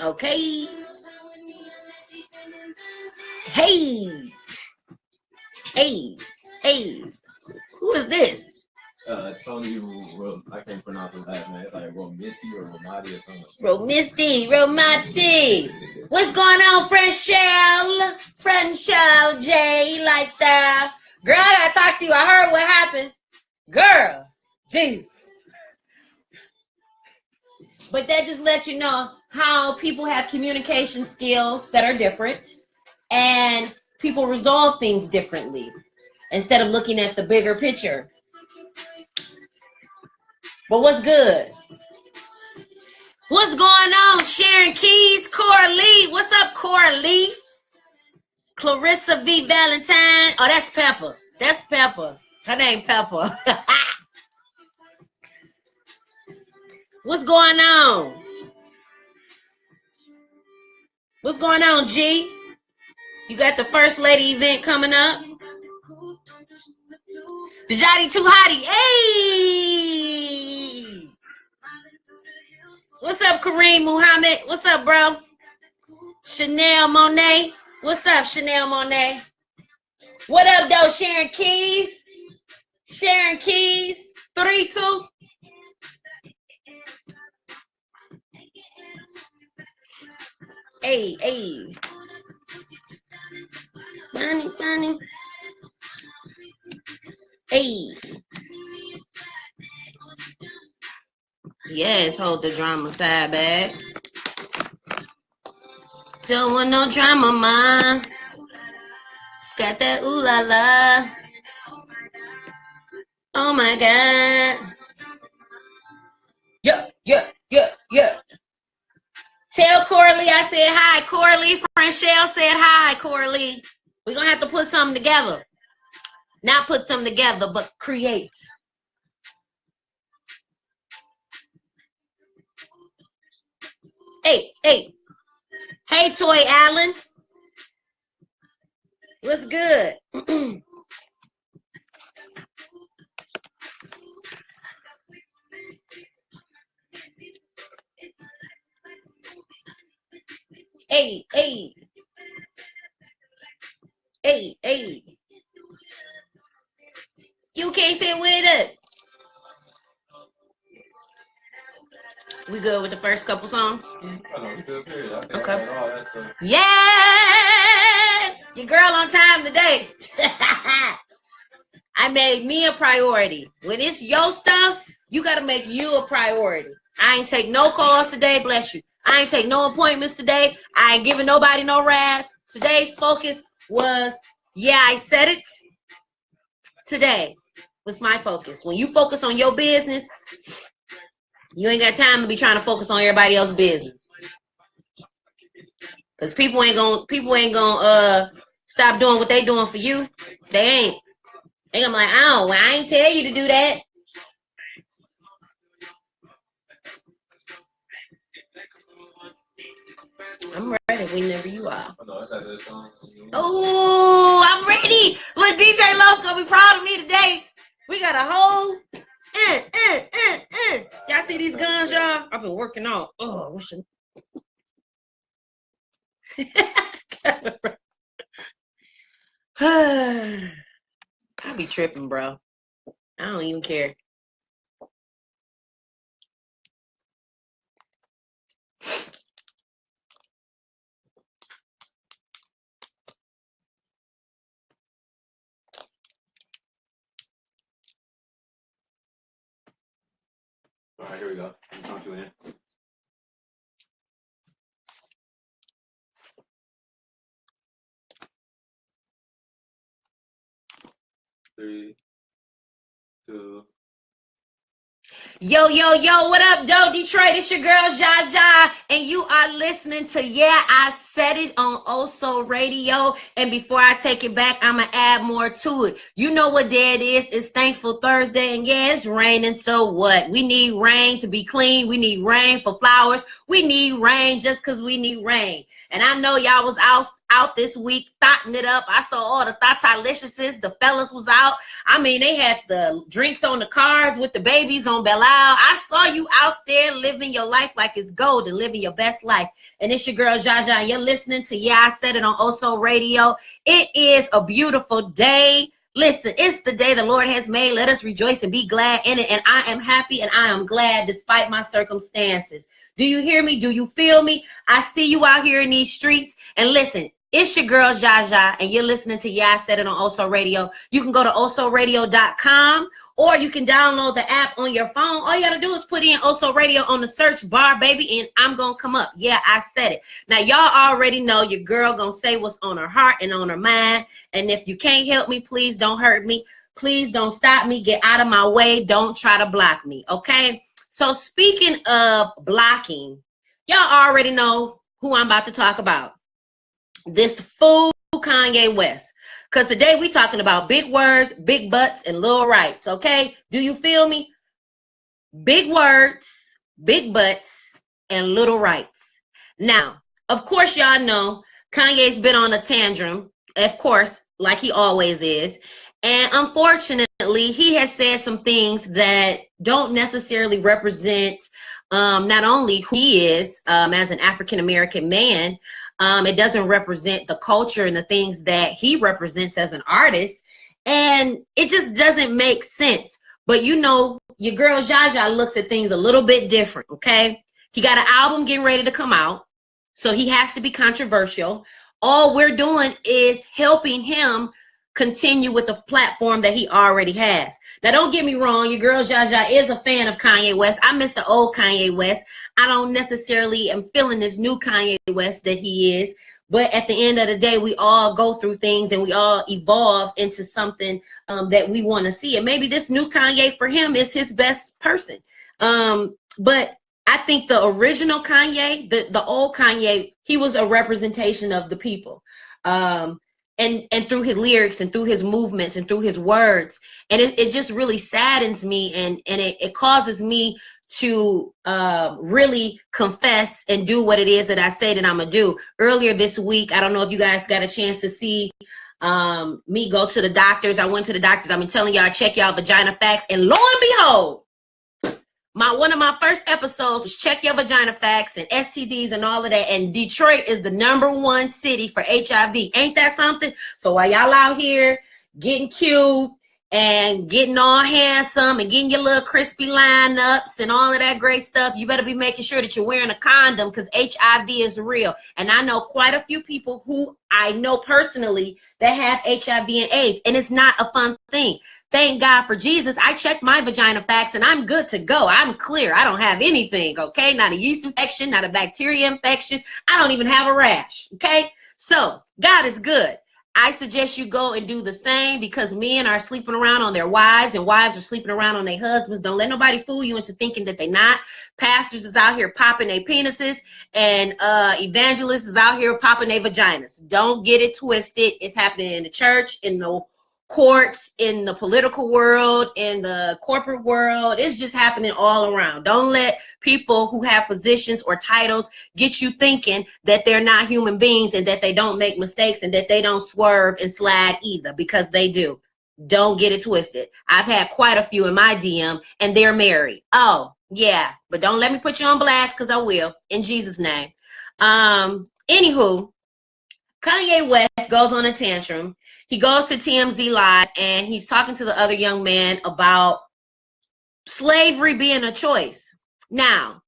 Okay. Hey. Hey. Hey. Who is this? Tony, I can't pronounce his last name. It's like Romiti or Romati or something. Romati. What's going on, Frenchelle? Frenchelle J Lifestyle. Girl, I gotta talk to you. I heard what happened. Girl, jeez. But that just lets you know how people have communication skills that are different, and people resolve things differently instead of looking at the bigger picture. But what's good? What's going on? Sharon Keys, Cora Lee. What's up, Cora Lee? Clarissa V. Valentine. Oh, that's Pepper. That's Pepper. Her name Pepper. What's going on? What's going on, G? You got the First Lady event coming up. Bijati Too Hottie. Hey! What's up, Kareem Muhammad? What's up, bro? Chanel Monet. What's up, Chanel Monet? What up, though, Sharon Keys? Sharon Keys. 3-2. Hey, hey. Bunny. Hey. Yes, hold the drama side bag. Don't want no drama, ma. Got that ooh la la. Oh my God. Yeah. Tell Coralie I said hi. Coralie, Frenchelle said hi, Coralie. We're going to have to put something together. Not put something together, but create. Hey. Hey, Toy Allen. What's good? Hey. You can't sit with us. We good with the first couple songs? Okay. Yes! Your girl on time today. I made me a priority. When it's your stuff, you got to make you a priority. I ain't take no calls today, bless you. I ain't take no appointments today. I ain't giving nobody no rest. Today's focus was, I said it. Today was my focus. When you focus on your business, you ain't got time to be trying to focus on everybody else's business. Because people ain't gonna stop doing what they doing for you. They ain't. They gonna be like, I ain't tell you to do that. I'm ready whenever you are. Oh, I'm ready. Look, DJ Lowe's gonna be proud of me today. We got a whole Y'all see these guns, y'all? I've been working out. Oh, what's your I be tripping, bro. I don't even care. All right, here we go. Count you in. 3, 2. Yo, what up, Doe Detroit? It's your girl, Jaja, and you are listening to Yeah, I said it on Oso Radio, and before I take it back, I'm gonna add more to it. You know what day it is? It's Thankful Thursday, and yeah, it's raining. So what? We need rain to be clean. We need rain for flowers. We need rain just because we need rain. And I know y'all was out this week thotting it up. I saw all the Thoughtaliciouses. The fellas was out. I mean, they had the drinks on the cars with the babies on Belle Isle. I saw you out there living your life like it's gold and living your best life. And it's your girl, Jaja, and you're listening to Yeah, I Said It on Oso Radio. It is a beautiful day. Listen, it's the day the Lord has made. Let us rejoice and be glad in it. And I am happy and I am glad despite my circumstances. Do you hear me? Do you feel me? I see you out here in these streets. And listen, it's your girl, Jaja, and you're listening to Yeah, I Said It on Oso Radio. You can go to osoradio.com, or you can download the app on your phone. All you got to do is put in Oso Radio on the search bar, baby, and I'm going to come up. Yeah, I said it. Now, y'all already know your girl going to say what's on her heart and on her mind. And if you can't help me, please don't hurt me. Please don't stop me. Get out of my way. Don't try to block me, okay? So speaking of blocking, y'all already know who I'm about to talk about. This fool Kanye West. Because today we talking about big words, big butts, and little rights, okay? Do you feel me? Big words, big butts, and little rights. Now, of course, y'all know Kanye's been on a tantrum, of course, like he always is. And unfortunately, he has said some things that don't necessarily represent not only who he is as an African-American man, it doesn't represent the culture and the things that he represents as an artist. And it just doesn't make sense. But you know, your girl Jaja looks at things a little bit different, okay? He got an album getting ready to come out, so he has to be controversial. All we're doing is helping him continue with the platform that he already has. Now, don't get me wrong. Your girl Jaja is a fan of Kanye West. I miss the old Kanye West. I don't necessarily am feeling this new Kanye West that he is. But at the end of the day, we all go through things and we all evolve into something that we want to see. And maybe this new Kanye for him is his best person. But I think the original Kanye, the old Kanye, he was a representation of the people. And through his lyrics and through his movements and through his words. And it just really saddens me and it causes me to really confess and do what it is that I say that I'm gonna do. Earlier this week, I don't know if you guys got a chance to see me go to the doctors. I went to the doctors. I've been telling y'all, check y'all vagina facts. And lo and behold, one of my first episodes was check your vagina facts and STDs and all of that. And Detroit is the #1 city for HIV. Ain't that something? So while y'all out here getting cute and getting all handsome and getting your little crispy lineups and all of that great stuff, you better be making sure that you're wearing a condom, because HIV is real. And I know quite a few people who I know personally that have HIV and AIDS, and it's not a fun thing. Thank God for Jesus. I checked my vagina facts and I'm good to go. I'm clear. I don't have anything, okay? Not a yeast infection, not a bacteria infection. I don't even have a rash, okay? So God is good. I suggest you go and do the same, because men are sleeping around on their wives and wives are sleeping around on their husbands. Don't let nobody fool you into thinking that they're not. Pastors is out here popping their penises and evangelists is out here popping their vaginas. Don't get it twisted. It's happening in the church, in the courts, in the political world, in the corporate world. It's just happening all around. Don't let people who have positions or titles get you thinking that they're not human beings and that they don't make mistakes and that they don't swerve and slide either, because they do. Don't get it twisted. I've had quite a few in my DM and they're married. Oh, yeah. But don't let me put you on blast, because I will, in Jesus' name. Anywho, Kanye West goes on a tantrum. He goes to TMZ Live and he's talking to the other young man about slavery being a choice. Now,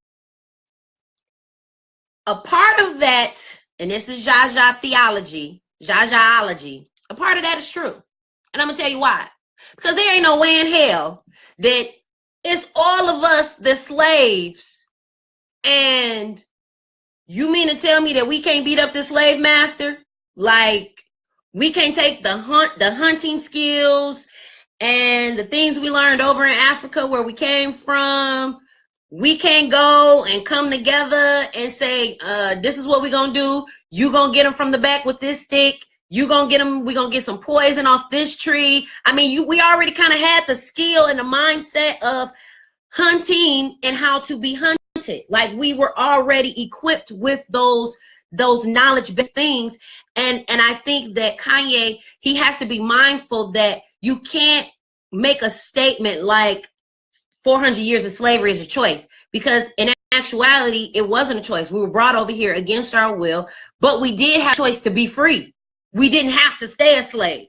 a part of that, and this is Jaja theology, Jajaology, a part of that is true. And I'm going to tell you why. Because there ain't no way in hell that it's all of us the slaves. And you mean to tell me that we can't beat up the slave master? Like, we can't take the hunting skills and the things we learned over in Africa where we came from. We can't go and come together and say, this is what we're going to do. You gonna get them from the back with this stick. You gonna get them. We gonna get some poison off this tree. I mean, we already kind of had the skill and the mindset of hunting and how to be hunted. Like we were already equipped with those knowledge-based things. And I think that Kanye, he has to be mindful that you can't make a statement like 400 years of slavery is a choice, because in actuality, it wasn't a choice. We were brought over here against our will, but we did have a choice to be free. We didn't have to stay a slave.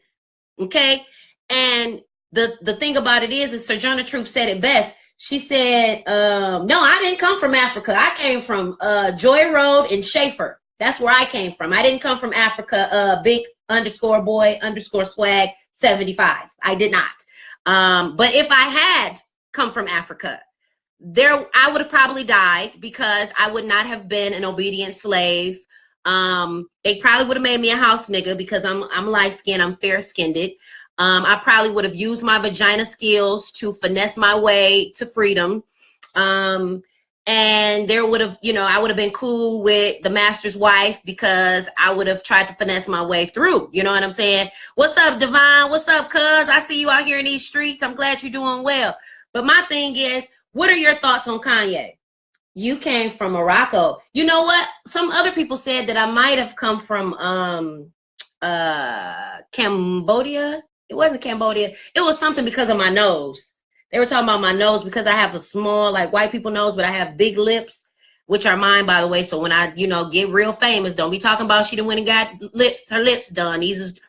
Okay. And the thing about it is Sojourner Truth said it best. She said, no, I didn't come from Africa. I came from Joy Road and Schaefer. That's where I came from. I didn't come from Africa, big_boy_swag 75. I did not. But if I had come from Africa, I would have probably died, because I would not have been an obedient slave. They probably would have made me a house nigga, because I'm light-skinned, I'm fair-skinned. I probably would have used my vagina skills to finesse my way to freedom. And there would have, I would have been cool with the master's wife, because I would have tried to finesse my way through. You know what I'm saying? What's up, Divine? What's up, cuz? I see you out here in these streets. I'm glad you're doing well. But my thing is, what are your thoughts on Kanye? You came from Morocco. You know what? Some other people said that I might have come from Cambodia. It wasn't Cambodia. It was something because of my nose. They were talking about my nose, because I have a small, like white people nose, but I have big lips, which are mine, by the way. So when I, get real famous, don't be talking about she done went and got her lips done. These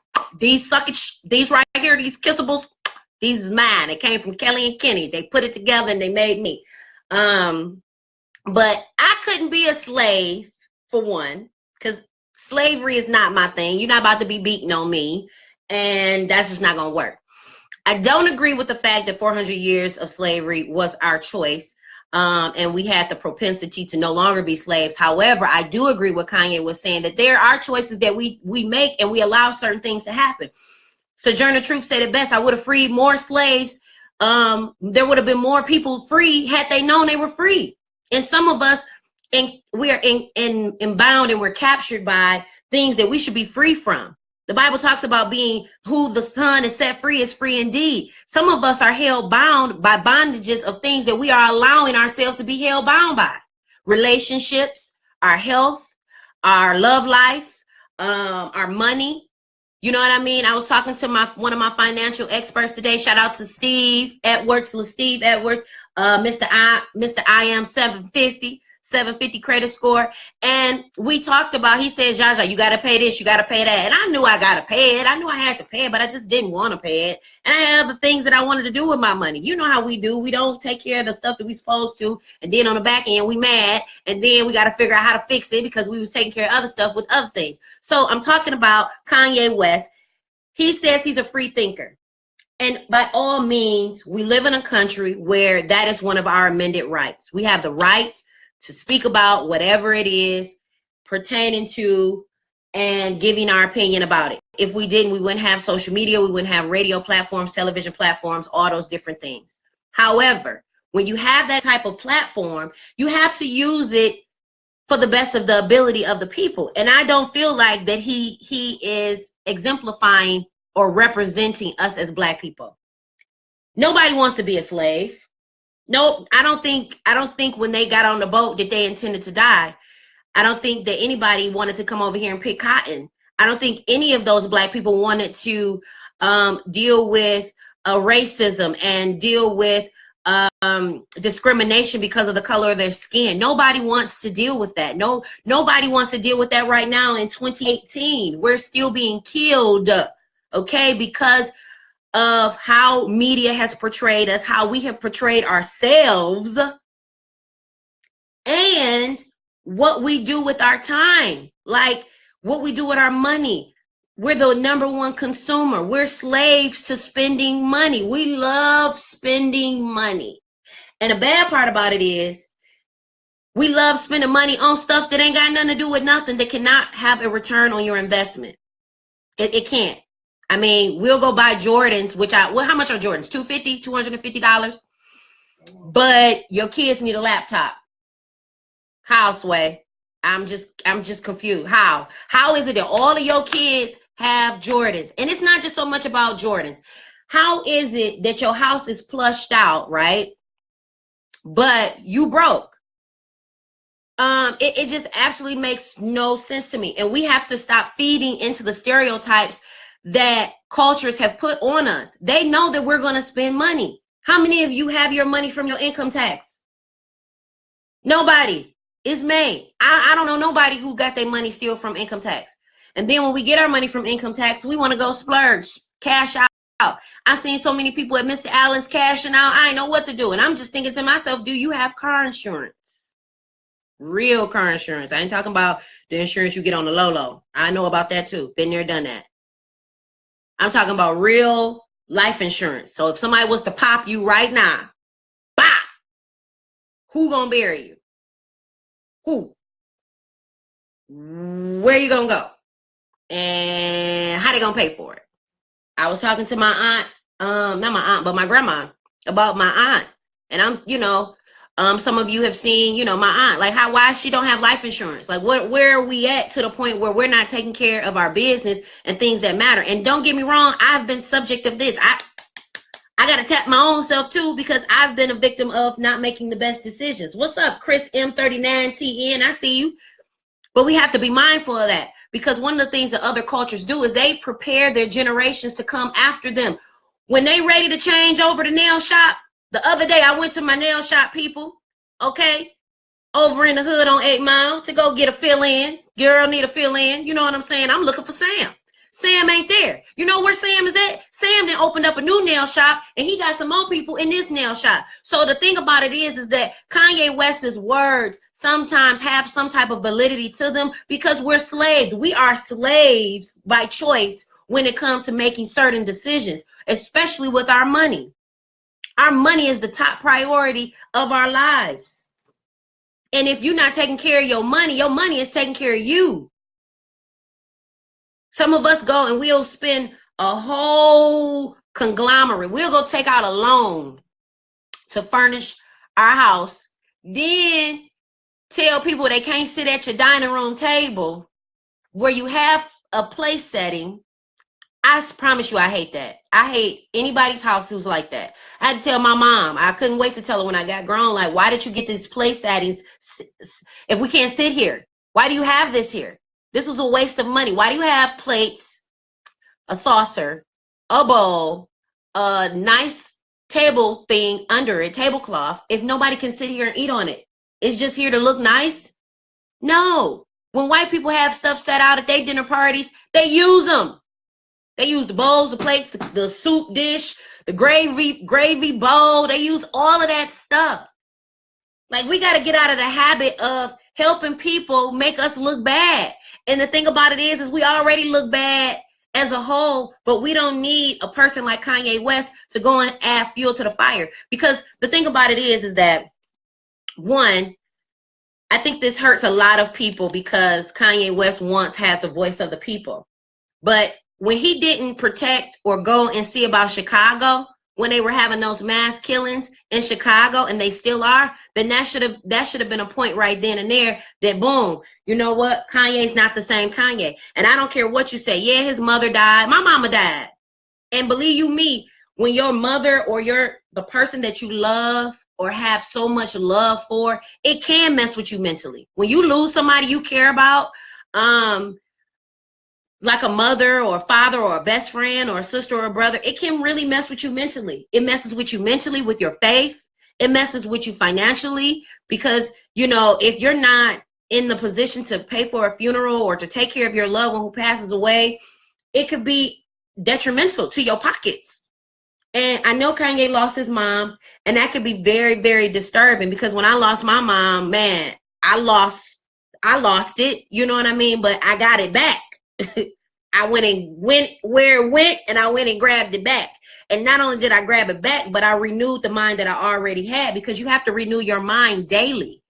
right here, these kissables, these is mine. It came from Kelly and Kenny. They put it together and they made me. But I couldn't be a slave, for one, because slavery is not my thing. You're not about to be beating on me, and that's just not going to work. I don't agree with the fact that 400 years of slavery was our choice, and we had the propensity to no longer be slaves. However, I do agree with Kanye was saying that there are choices that we make, and we allow certain things to happen. Sojourner Truth said it best. I would have freed more slaves. There would have been more people free had they known they were free. And some of us, we are bound and we're captured by things that we should be free from. The Bible talks about being who the Son is set free is free indeed. Some of us are held bound by bondages of things that we are allowing ourselves to be held bound by. Relationships, our health, our love life, our money. You know what I mean? I was talking to one of my financial experts today. Shout out to Steve Edwards, Mr. I am 750 credit score. And we talked about, he says, Jaja, you got to pay this, you got to pay that. And I knew I got to pay it. I knew I had to pay it, but I just didn't want to pay it. And I had other things that I wanted to do with my money. You know how we do. We don't take care of the stuff that we supposed to. And then on the back end, we mad. And then we got to figure out how to fix it, because we was taking care of other stuff with other things. So I'm talking about Kanye West. He says he's a free thinker. And by all means, we live in a country where that is one of our amended rights. We have the right to speak about whatever it is pertaining to and giving our opinion about it. If we didn't, we wouldn't have social media, we wouldn't have radio platforms, television platforms, all those different things. However, when you have that type of platform, you have to use it for the best of the ability of the people. And I don't feel like that he is exemplifying or representing us as Black people. Nobody wants to be a slave. No, I don't think when they got on the boat that they intended to die. I don't think that anybody wanted to come over here and pick cotton. I don't think any of those Black people wanted to deal with racism and deal with discrimination because of the color of their skin. Nobody wants to deal with that. Nobody wants to deal with that right now in 2018. We're still being killed, okay, because of how media has portrayed us, how we have portrayed ourselves, and what we do with our time, like what we do with our money. We're the #1 consumer. We're slaves to spending money. We love spending money. And the bad part about it is we love spending money on stuff that ain't got nothing to do with nothing, that cannot have a return on your investment. It can't. I mean, we'll go buy Jordans, how much are Jordans? $250? But your kids need a laptop. Houseway. I'm just confused. How is it that all of your kids have Jordans? And it's not just so much about Jordans. How is it that your house is plushed out, right? But you broke? It just absolutely makes no sense to me. And we have to stop feeding into the stereotypes that cultures have put on us. They know that we're going to spend money. How many of you have your money from your income tax? Nobody. It's made. I don't know nobody who got their money still from income tax. And then when we get our money from income tax, we want to go splurge, cash out. I've seen so many people at Mr. Allen's cashing out. I ain't know what to do. And I'm just thinking to myself, do you have car insurance? Real car insurance. I ain't talking about the insurance you get on the low. I know about that too. Been there, done that. I'm talking about real life insurance. So if somebody was to pop you right now, bop, who gonna bury you? Who? Where you gonna go? And how they gonna pay for it? I was talking to my aunt, not my aunt, but my grandma about my aunt. And I'm, some of you have seen, my aunt, like why she don't have life insurance? Like where are we at to the point where we're not taking care of our business and things that matter? And don't get me wrong, I've been subject of this. I got to tap my own self too, because I've been a victim of not making the best decisions. What's up, Chris M39TN? I see you. But we have to be mindful of that, because one of the things that other cultures do is they prepare their generations to come after them. When they ready to change over the nail shop, the other day I went to my nail shop, people, okay, over in the hood on 8 Mile to go get a fill-in. Girl need a fill-in. You know what I'm saying? I'm looking for Sam. Sam ain't there. You know where Sam is at? Sam then opened up a new nail shop, and he got some more people in this nail shop. So the thing about it is that Kanye West's words sometimes have some type of validity to them, because we're slaves. We are slaves by choice when it comes to making certain decisions, especially with our money. Our money is the top priority of our lives. And if you're not taking care of your money is taking care of you. Some of us go and we'll spend a whole conglomerate. We'll go take out a loan to furnish our house, then tell people they can't sit at your dining room table where you have a place setting. I promise you, I hate that. I hate anybody's house who's like that. I had to tell my mom. I couldn't wait to tell her when I got grown, like, why did you get these place settings if we can't sit here? Why do you have this here? This was a waste of money. Why do you have plates, a saucer, a bowl, a nice table thing under it, tablecloth, if nobody can sit here and eat on it? It's just here to look nice? No. When white people have stuff set out at their dinner parties, they use them. They use the bowls, the plates, the soup dish, the gravy bowl. They use all of that stuff. Like, we got to get out of the habit of helping people make us look bad. And the thing about it is we already look bad as a whole, but we don't need a person like Kanye West to go and add fuel to the fire. Because the thing about it is that, one, I think this hurts a lot of people, because Kanye West once had the voice of the people. But when he didn't protect or go and see about Chicago, when they were having those mass killings in Chicago, and they still are, then that should have been a point right then and there that, boom, you know what? Kanye's not the same Kanye. And I don't care what you say. Yeah, his mother died. My mama died. And believe you me, when your mother or the person that you love or have so much love for, it can mess with you mentally. When you lose somebody you care about, like a mother or a father or a best friend or a sister or a brother, it can really mess with you mentally. It messes with you mentally, with your faith. It messes with you financially, because, if you're not in the position to pay for a funeral or to take care of your loved one who passes away, it could be detrimental to your pockets. And I know Kanye lost his mom, and that could be very, very disturbing, because when I lost my mom, man, I lost it, you know what I mean? But I got it back. I went where it went, and I went and grabbed it back. And not only did I grab it back, but I renewed the mind that I already had, because you have to renew your mind daily.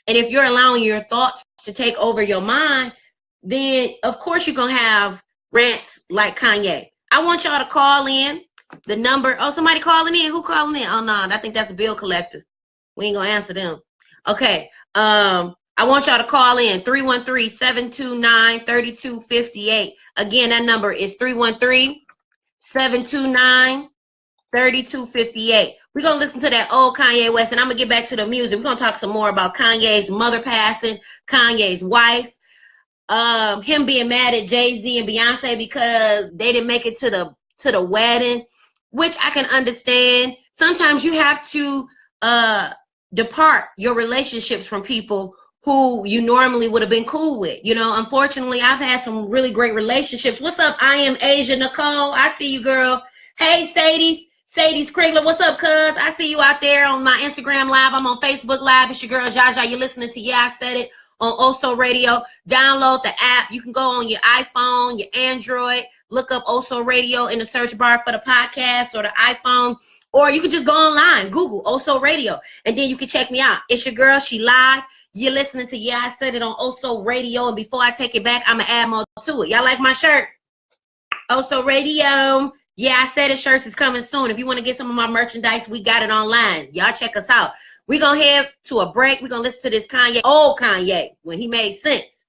And if you're allowing your thoughts to take over your mind, then of course you're going to have rants like Kanye. I want y'all to call in the number. Oh, somebody calling in. Who calling in? Oh, no, I think that's a bill collector. We ain't going to answer them. Okay. I want y'all to call in 313-729-3258. Again, that number is 313-729-3258. We're going to listen to that old Kanye West, and I'm going to get back to the music. We're going to talk some more about Kanye's mother passing, Kanye's wife, him being mad at Jay-Z and Beyonce because they didn't make it to the wedding, which I can understand. Sometimes you have to depart your relationships from people who you normally would have been cool with. You know, unfortunately, I've had some really great relationships. What's up? I am Asia Nicole. I see you, girl. Hey, Sadie's Kringler. What's up, cuz? I see you out there on my Instagram Live. I'm on Facebook Live. It's your girl, Jaja. You're listening to Yeah, I Said It on Oso Radio. Download the app. You can go on your iPhone, your Android. Look up Oso Radio in the search bar for the podcast or the iPhone. Or you can just go online, Google Oso Radio, and then you can check me out. It's your girl. She live. You're listening to Yeah, I Said It on Oso Radio. And before I take it back, I'm going to add more to it. Y'all like my shirt? Oso Radio. Yeah, I Said It shirts is coming soon. If you want to get some of my merchandise, we got it online. Y'all check us out. We're going to head to a break. We're going to listen to this Kanye, old Kanye, when he made sense.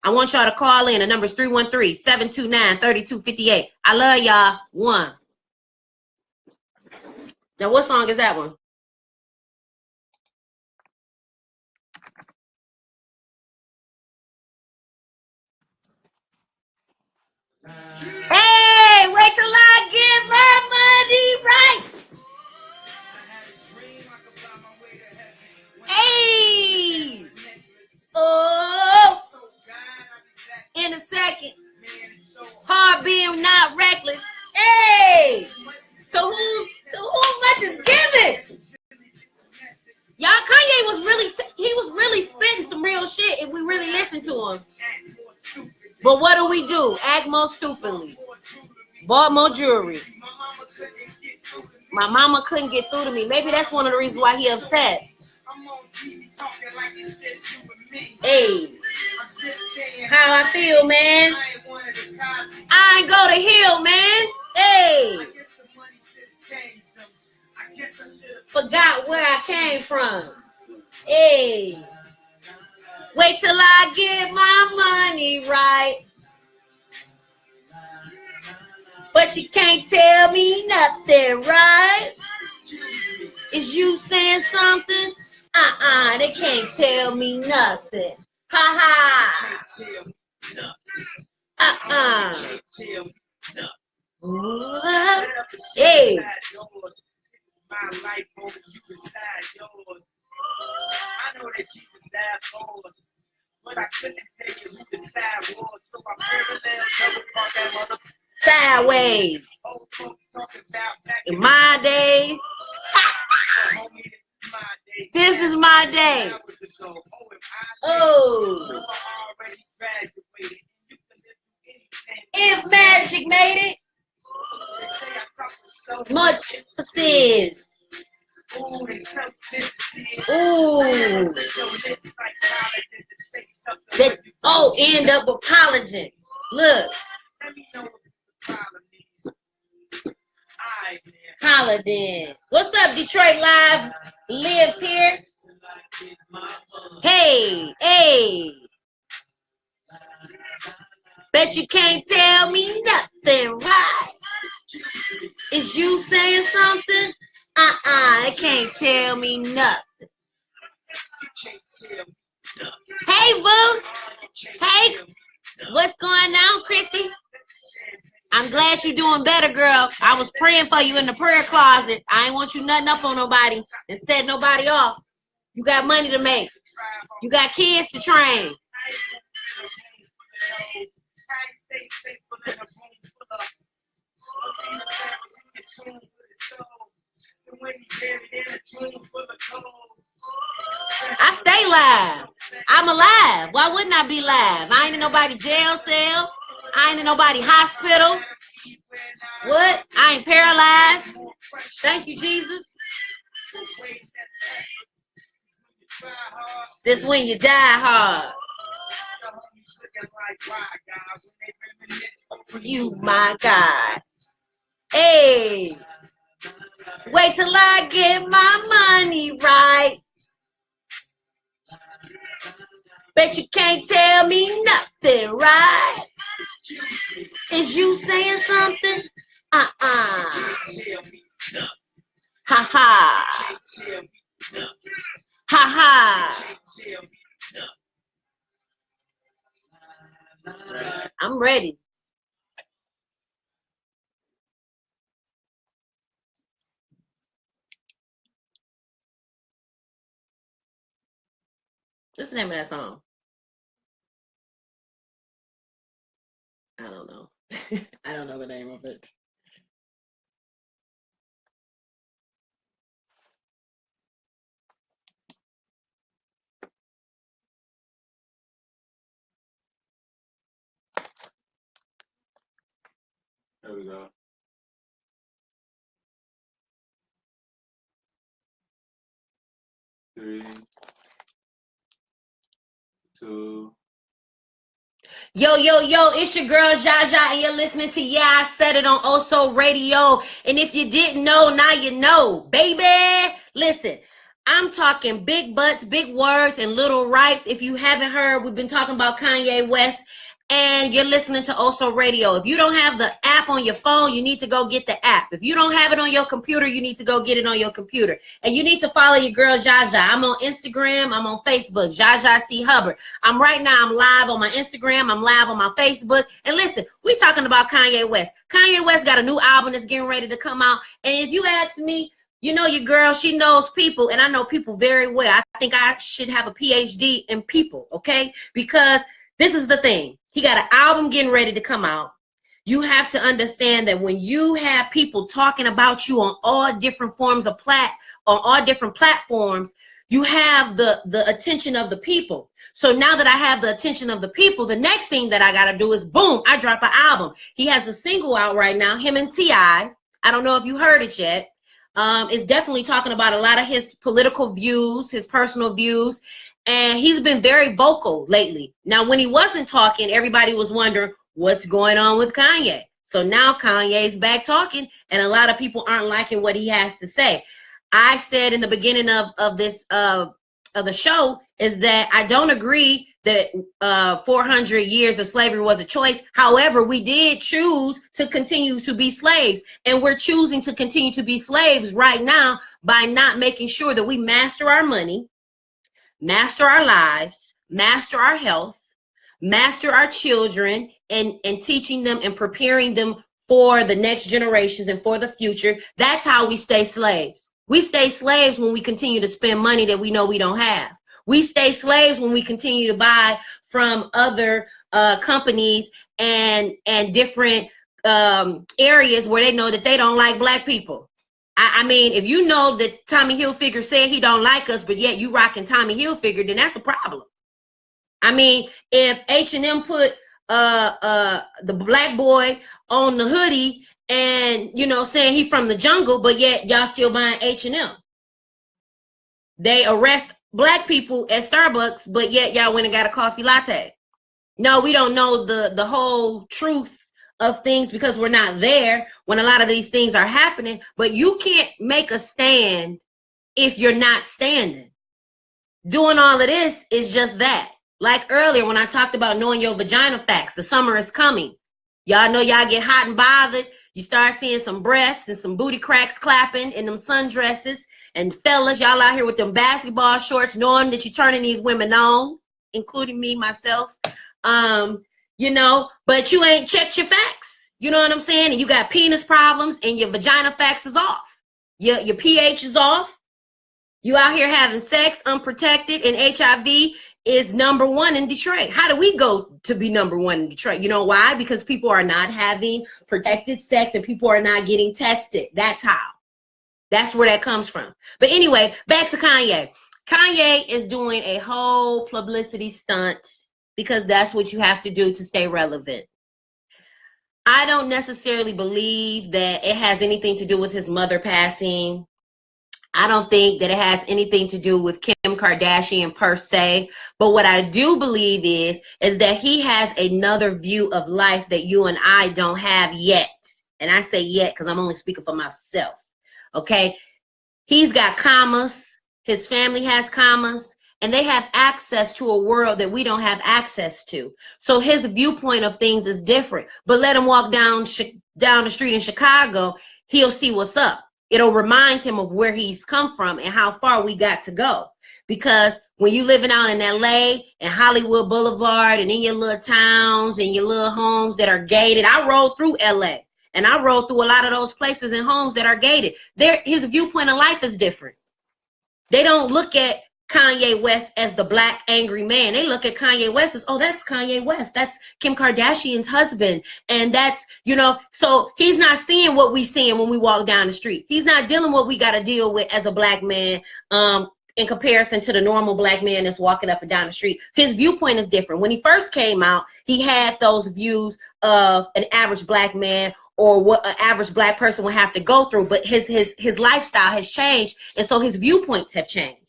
I want y'all to call in. The number is 313-729-3258. I love y'all. One. Now, what song is that one? Hey, wait till I get my money right. Hey. Oh. In a second. Hard being not reckless. Hey. To whom much is given? Y'all, Kanye was really spitting some real shit if we really listen to him. But what do? Act more stupidly. Bought more jewelry. My mama couldn't get through to me. Maybe that's one of the reasons why he upset. Hey. How I feel, man. I ain't go to Hill, man. Hey. Forgot where I came from. Hey. Wait till I get my money right. But you can't tell me nothing, right? Is you saying something? They can't tell me nothing. Ha ha. Hey. My life over you beside yours. I know that Jesus died for us, but I couldn't tell you who the side was, so I parallel double park that mother sideways. Old folks talking about back in my days. This is my day. Oh. If magic made it. Much success. Ooh. End up apologizing. Look. Holiday. What's up, Detroit Live? Lives here. Hey. Bet you can't tell me nothing, right? Is you saying something? It can't tell me nothing. Hey, boo. Hey, what's going on, Christy? I'm glad you're doing better, girl. I was praying for you in the prayer closet. I ain't want you nutting up on nobody and set nobody off. You got money to make. You got kids to train. I stay live. I'm alive. Why wouldn't I be live? I ain't in nobody jail cell. I ain't in nobody hospital. What? I ain't paralyzed. Thank you, Jesus. This when you die hard. You, my God. Hey. Wait till I get my money right. Bet you can't tell me nothing, right? Is you saying something? Ha ha. Ha ha. I'm ready. What's the name of that song? I don't know. I don't know the name of it. There we go. Three, two. Yo, it's your girl Jaja, and you're listening to Yeah, I Said It on Oso Radio. And if you didn't know, now you know, baby. Listen, I'm talking big butts, big words, and little rights. If you haven't heard, we've been talking about Kanye West, and you're listening to Oso Radio. If you don't have the app on your phone, you need to go get the app. If you don't have it on your computer, you need to go get it on your computer. And you need to follow your girl Jaja. I'm on Instagram. I'm on Facebook. Jaja C. Hubbard. I'm live on my Instagram. I'm live on my Facebook. And listen, we talking about Kanye West. Kanye West got a new album that's getting ready to come out. And if you ask me, you know your girl, she knows people, and I know people very well. I think I should have a PhD in people, okay? Because this is the thing. He got an album getting ready to come out. You have to understand that when you have people talking about you on all different forms of on all different platforms, you have the attention of the people. So now that I have the attention of the people, the next thing that I got to do is, boom, I drop an album. He has a single out right now, him and T.I. I don't know if you heard it yet. It's definitely talking about a lot of his political views, his personal views. And he's been very vocal lately. Now, when he wasn't talking, everybody was wondering what's going on with Kanye. So now Kanye's back talking, and a lot of people aren't liking what he has to say. I said in the beginning of this of the show is that I don't agree that 400 years of slavery was a choice. However, we did choose to continue to be slaves, and we're choosing to continue to be slaves right now by not making sure that we master our money, master our lives, master our health, master our children, and teaching them and preparing them for the next generations and for the future. That's how we stay slaves. We stay slaves when we continue to spend money that we know we don't have. We stay slaves when we continue to buy from other companies and different areas where they know that they don't like black people. I mean, if you know that Tommy Hilfiger said he don't like us, but yet you rocking Tommy Hilfiger, then that's a problem. I mean, if H&M put the black boy on the hoodie and, you know, saying he from the jungle, but yet y'all still buying H&M. They arrest black people at Starbucks, but yet y'all went and got a coffee latte. No, we don't know the whole truth of things because we're not there when a lot of these things are happening. But you can't make a stand if you're not standing. Doing all of this is just that. Like earlier when I talked about knowing your vagina facts, the summer is coming. Y'all know y'all get hot and bothered. You start seeing some breasts and some booty cracks clapping in them sundresses. And fellas, y'all out here with them basketball shorts, knowing that you're turning these women on, including me, myself. You know, but you ain't checked your facts. You know what I'm saying? And you got penis problems and your vagina facts is off. Your pH is off. You out here having sex unprotected, and HIV is #1 in Detroit. How do we go to be #1 in Detroit? You know why? Because people are not having protected sex and people are not getting tested. That's how. That's where that comes from. But anyway, back to Kanye. Kanye is doing a whole publicity stunt because that's what you have to do to stay relevant. I don't necessarily believe that it has anything to do with his mother passing. I don't think that it has anything to do with Kim Kardashian per se. But what I do believe is that he has another view of life that you and I don't have yet. And I say yet because I'm only speaking for myself. Okay? He's got commas. His family has commas. and they have access to a world that we don't have access to. So his viewpoint of things is different. But let him walk down the street in Chicago, he'll see what's up. It'll remind him of where he's come from and how far we got to go. Because when you living out in LA and Hollywood Boulevard and in your little towns and your little homes that are gated, I rode through LA and I rode through a lot of those places and homes that are gated. His viewpoint of life is different. They don't look at Kanye West as the black angry man. They look at Kanye West as, oh, that's Kanye West. That's Kim Kardashian's husband. And that's, you know, so he's not seeing what we seeing when we walk down the street. He's not dealing with what we got to deal with as a black man in comparison to the normal black man that's walking up and down the street. His viewpoint is different. When he first came out, he had those views of an average black man or what an average black person would have to go through. But his lifestyle has changed. And so his viewpoints have changed.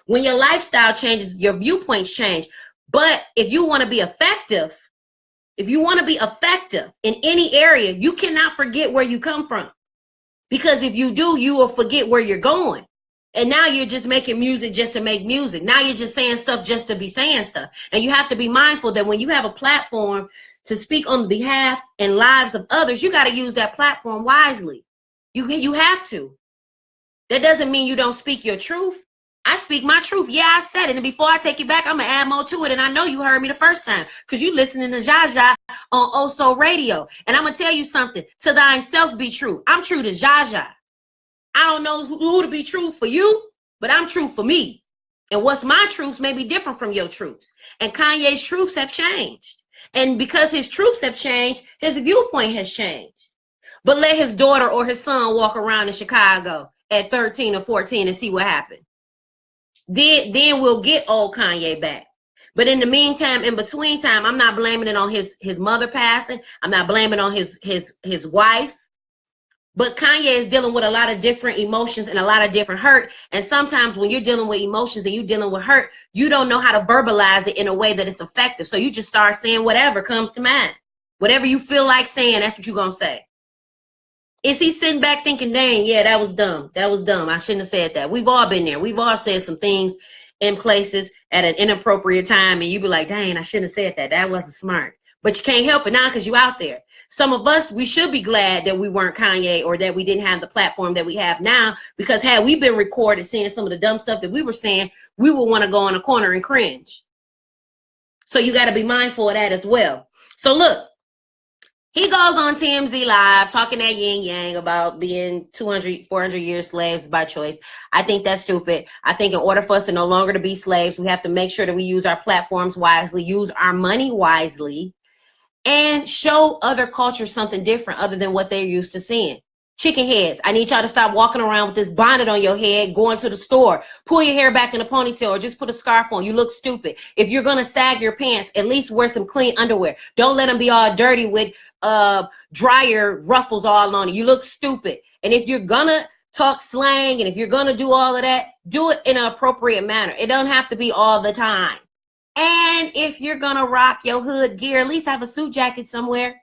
When your lifestyle changes, your viewpoints change. But if you want to be effective, in any area, you cannot forget where you come from. Because if you do, you will forget where you're going. And now you're just making music just to make music. Now you're just saying stuff just to be saying stuff. And you have to be mindful that when you have a platform to speak on behalf and lives of others, you got to use that platform wisely. You have to. That doesn't mean you don't speak your truth. I speak my truth. Yeah, I said it. And before I take it back, I'm going to add more to it. And I know you heard me the first time because you listening to Jaja on Oso Radio. And I'm going to tell you something. To thine self be true. I'm true to Jaja. I don't know who to be true for you, but I'm true for me. And what's my truths may be different from your truths. And Kanye's truths have changed. And because his truths have changed, his viewpoint has changed. But let his daughter or his son walk around in Chicago at 13 or 14 and see what happened. Then we'll get old Kanye back. But in the meantime, in between time, I'm not blaming it on his mother passing. I'm not blaming it on his wife. But Kanye is dealing with a lot of different emotions and a lot of different hurt. And sometimes when you're dealing with emotions and you're dealing with hurt, you don't know how to verbalize it in a way that it's effective. So you just start saying whatever comes to mind. Whatever you feel like saying, that's what you're going to say. Is he sitting back thinking, dang, yeah, that was dumb. That was dumb. I shouldn't have said that. We've all been there. We've all said some things in places at an inappropriate time. And you be like, dang, I shouldn't have said that. That wasn't smart. But you can't help it now because you're out there. Some of us, we should be glad that we weren't Kanye or that we didn't have the platform that we have now, because had we been recorded saying some of the dumb stuff that we were saying, we would want to go in a corner and cringe. So you got to be mindful of that as well. So look, he goes on TMZ Live talking that yin yang about being 200, 400 years slaves by choice. I think that's stupid. I think in order for us to no longer to be slaves, we have to make sure that we use our platforms wisely, use our money wisely, and show other cultures something different other than what they're used to seeing. Chicken heads, I need y'all to stop walking around with this bonnet on your head, going to the store, pull your hair back in a ponytail, or just put a scarf on. You look stupid. If you're going to sag your pants, at least wear some clean underwear. Don't let them be all dirty with dryer ruffles all on it. You look stupid. And if you're going to talk slang and if you're going to do all of that, do it in an appropriate manner. It don't have to be all the time. And if you're going to rock your hood gear, at least have a suit jacket somewhere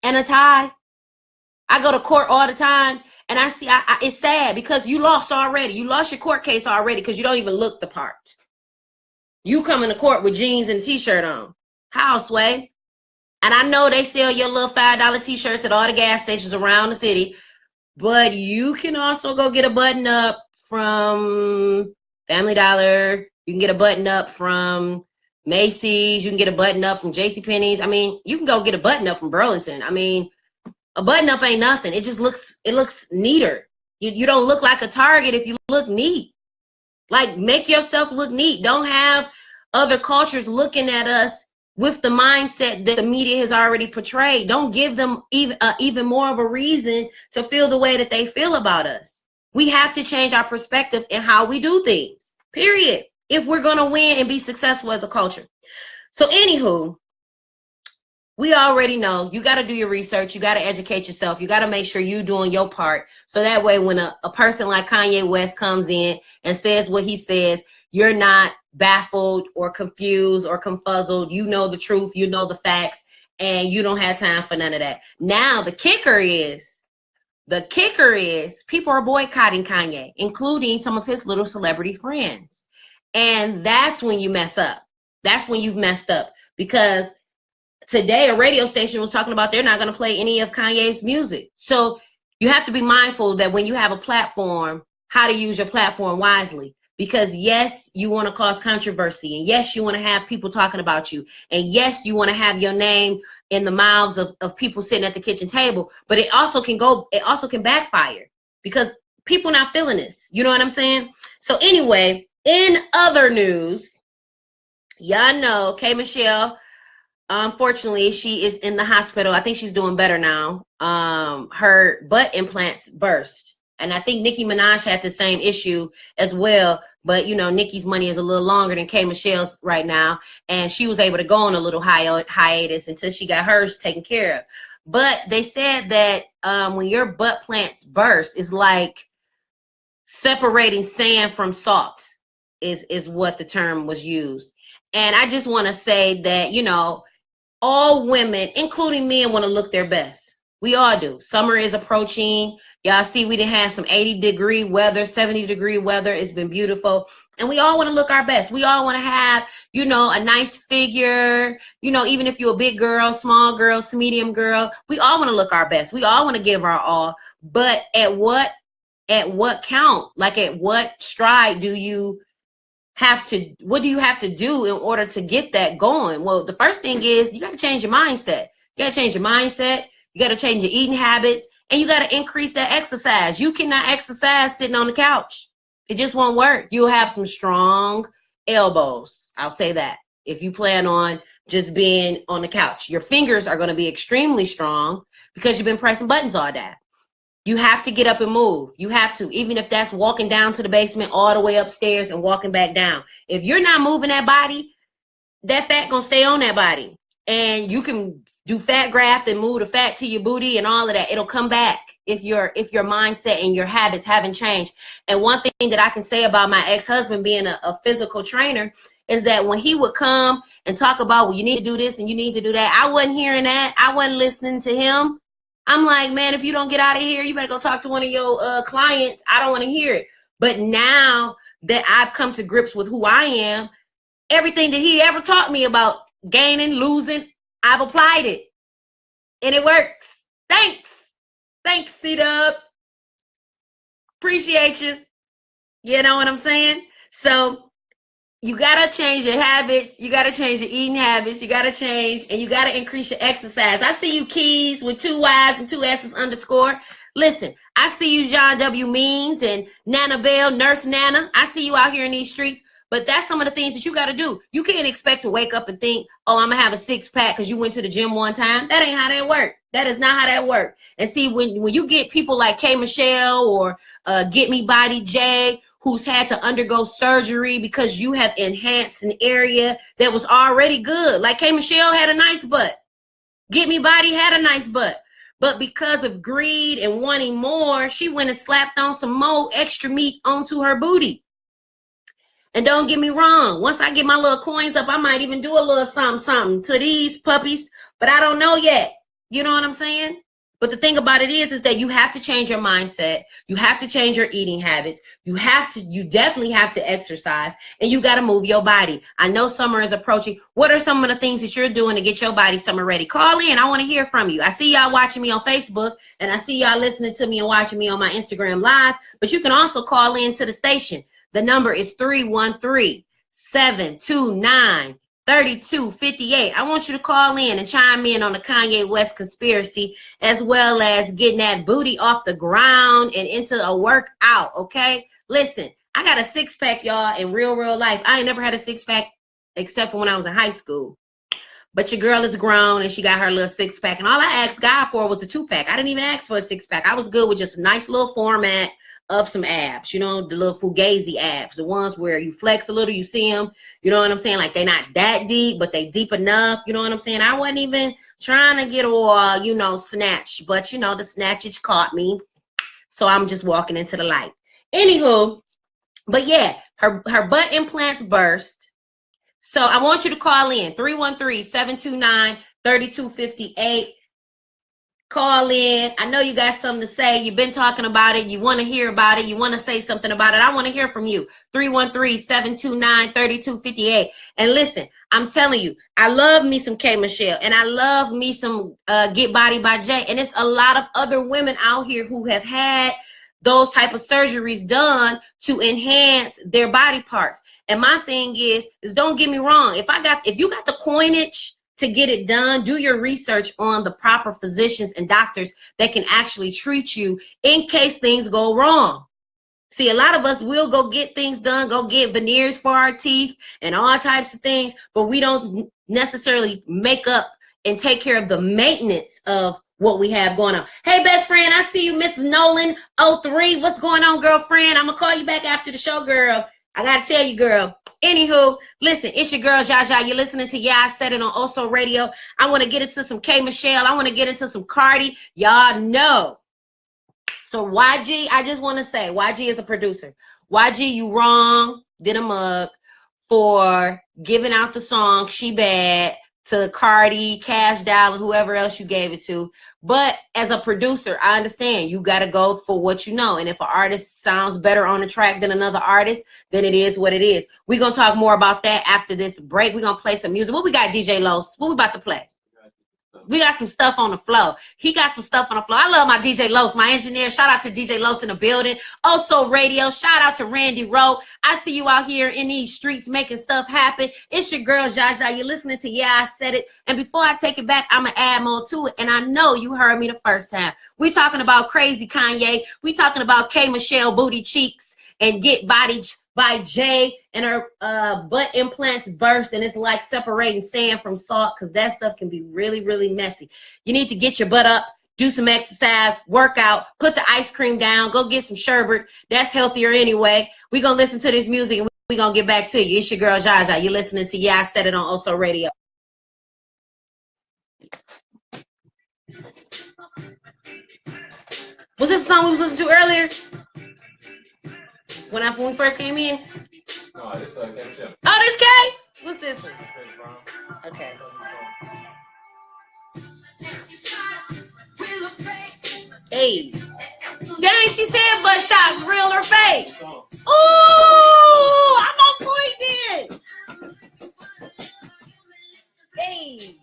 and a tie. I go to court all the time, and I see it's sad because you lost already. You lost your court case already because you don't even look the part. You come into court with jeans and a T-shirt on. How, Sway? And I know they sell your little $5 T-shirts at all the gas stations around the city, but you can also go get a button-up from Family Dollar. You can get a button-up from Macy's. You can get a button-up from JCPenney's. I mean, you can go get a button-up from Burlington. I mean, a button-up ain't nothing. It looks neater. You don't look like a Target if you look neat. Like, make yourself look neat. Don't have other cultures looking at us with the mindset that the media has already portrayed. Don't give them even more of a reason to feel the way that they feel about us. We have to change our perspective in how we do things, period, if we're going to win and be successful as a culture. So anywho, we already know you got to do your research. You got to educate yourself. You got to make sure you're doing your part. So that way, when a person like Kanye West comes in and says what he says, you're not baffled or confused or confuzzled. You know the truth. You know the facts, and you don't have time for none of that. Now, the kicker is people are boycotting Kanye, including some of his little celebrity friends. And that's when you mess up. That's when you've messed up. Because today a radio station was talking about they're not going to play any of Kanye's music. So you have to be mindful that when you have a platform, how to use your platform wisely. Because yes, you want to cause controversy, and yes, you want to have people talking about you, and yes, you want to have your name in the mouths of people sitting at the kitchen table, but it also can backfire because people not feeling this. You know what I'm saying? So anyway, in other news, y'all know K Michelle, unfortunately, she is in the hospital. I think she's doing better now. Her butt implants burst. And I think Nicki Minaj had the same issue as well. But, you know, Nicki's money is a little longer than K Michelle's right now. And she was able to go on a little hiatus until she got hers taken care of. But they said that when your butt plants burst, it's like separating sand from salt is what the term was used. And I just want to say that, you know, all women, including men, want to look their best. We all do. Summer is approaching. Y'all see we didn't have some 80-degree weather, 70-degree weather. It's been beautiful. And we all want to look our best. We all want to have, you know, a nice figure. You know, even if you're a big girl, small girl, medium girl, we all want to look our best. We all want to give our all. But at what count? Like at what stride do you have to, what do you have to do in order to get that going? Well, the first thing is you got to change your mindset. You got to change your mindset. You got to change your eating habits, and you got to increase that exercise. You cannot exercise sitting on the couch. It just won't work. You'll have some strong elbows. I'll say that. If you plan on just being on the couch, your fingers are going to be extremely strong because you've been pressing buttons all day. You have to get up and move. You have to, even if that's walking down to the basement all the way upstairs and walking back down. If you're not moving that body, that fat gonna stay on that body. And you can do fat graft and move the fat to your booty and all of that. It'll come back if your mindset and your habits haven't changed. And one thing that I can say about my ex-husband being a physical trainer is that when he would come and talk about, well, you need to do this and you need to do that, I wasn't hearing that. I wasn't listening to him. I'm like, man, if you don't get out of here, you better go talk to one of your clients. I don't want to hear it. But now that I've come to grips with who I am, everything that he ever taught me about gaining, losing, I've applied it. And it works. Thanks. Thanks, C-Dub. Appreciate you. You know what I'm saying? So you got to change your habits. You got to change your eating habits. You got to change, and you got to increase your exercise. I see you, Keys, with 2 Y's and 2 S's underscore. Listen, I see you, John W. Means and Nana Bell, Nurse Nana. I see you out here in these streets. But that's some of the things that you got to do. You can't expect to wake up and think, oh, I'm going to have a 6-pack because you went to the gym one time. That ain't how that works. That is not how that works. And see, when you get people like K Michelle or Get Me Body J, who's had to undergo surgery because you have enhanced an area that was already good. Like K Michelle had a nice butt. Get Me Body had a nice butt. But because of greed and wanting more, she went and slapped on some more extra meat onto her booty. And don't get me wrong, once I get my little coins up, I might even do a little something to these puppies, but I don't know yet. You know what I'm saying? But the thing about it is that you have to change your mindset. You have to change your eating habits. You definitely have to exercise, and you got to move your body. I know summer is approaching. What are some of the things that you're doing to get your body summer ready? Call in. I want to hear from you. I see y'all watching me on Facebook, and I see y'all listening to me and watching me on my Instagram Live, but you can also call in to the station. The number is 313-729-3258. I want you to call in and chime in on the Kanye West conspiracy, as well as getting that booty off the ground and into a workout, okay? Listen, I got a 6-pack, y'all, in real life. I ain't never had a 6-pack except for when I was in high school. But your girl is grown, and she got her little 6-pack. And all I asked God for was a 2-pack. I didn't even ask for a 6-pack. I was good with just a nice little format of some abs, you know, the little Fugazi abs, the ones where you flex a little, you see them, you know what I'm saying? Like, they're not that deep, but they deep enough, you know what I'm saying? I wasn't even trying to get all, you know, snatched, but, you know, the snatchage caught me, so I'm just walking into the light. Anywho, but yeah, her butt implants burst, so I want you to call in, 313-729-3258. Call in. I know you got something to say. You've been talking about it. You want to hear about it. You want to say something about it. I want to hear from you. 313-729-3258. And listen, I'm telling you, I love me some K Michelle, and I love me some Get Body by Jay. And it's a lot of other women out here who have had those type of surgeries done to enhance their body parts. And my thing is don't get me wrong. If you got the coinage to get it done, do your research on the proper physicians and doctors that can actually treat you in case things go wrong. See, a lot of us will go get things done, go get veneers for our teeth and all types of things, but we don't necessarily make up and take care of the maintenance of what we have going on. Hey, best friend, I see you, Mrs. Nolan 03. What's going on, girlfriend? I'm going to call you back after the show, girl. I got to tell you, girl. Anywho, listen, it's your girl, Jaja. You're listening to Yeah, I Said It on Oso Radio. I want to get into some K Michelle. I want to get into some Cardi. Y'all know. So YG, I just want to say, YG is a producer. YG, you wrong, did a mug for giving out the song She Bad to Cardi, Cash Doll, whoever else you gave it to. But as a producer, I understand you got to go for what you know. And if an artist sounds better on the track than another artist, then it is what it is. We're going to talk more about that after this break. We're going to play some music. What we got, DJ Los? What we about to play? We got some stuff on the flow. He got some stuff on the flow. I love my DJ Los, my engineer. Shout out to DJ Los in the building. Also radio. Shout out to Randy Rowe. I see you out here in these streets making stuff happen. It's your girl, Jaja. You're listening to Yeah, I Said It. And before I take it back, I'm going to add more to it. And I know you heard me the first time. We talking about Crazy Kanye. We talking about K Michelle Booty Cheeks and Get Body by Jay, and her butt implants burst, and it's like separating sand from salt, because that stuff can be really, really messy. You need to get your butt up, do some exercise, work out, put the ice cream down, go get some sherbet. That's healthier anyway. We're going to listen to this music, and we're going to get back to you. It's your girl, Jaja. You're listening to Yeah, I Said It on Oso Radio. Was this the song we was listening to earlier? When we first came in? No, this K Michelle. Oh, this K? What's this one? Okay. Hey. Dang, she said butt shots, real or fake? Ooh, I'm on point then. Hey.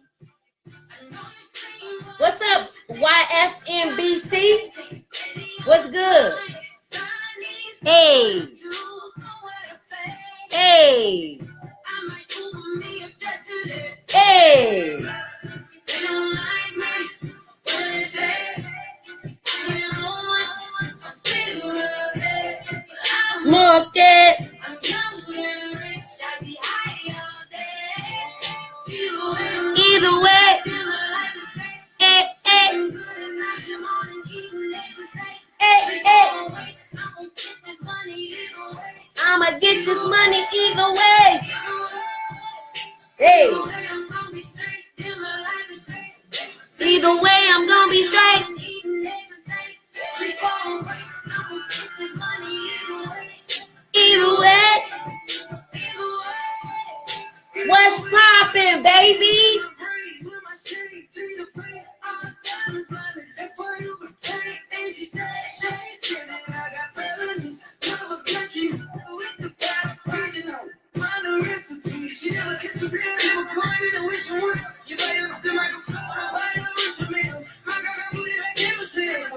What's up, YFMBC? What's good? Hey. Hey. Hey. Market. Either way. Hey, hey. Hey, hey. I'ma get this money either way. Hey. Either way, I'm gonna be straight. Either way. What's poppin', baby?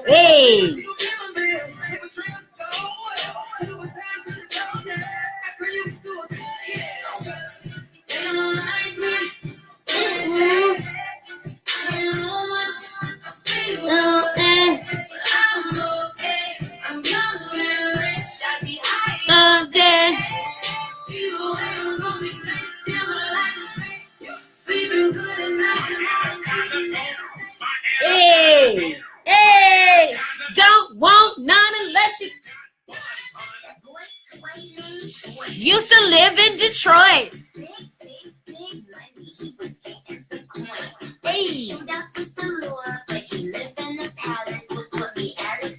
Hey. Hey, hey, don't want none unless you used to live in Detroit. Hey,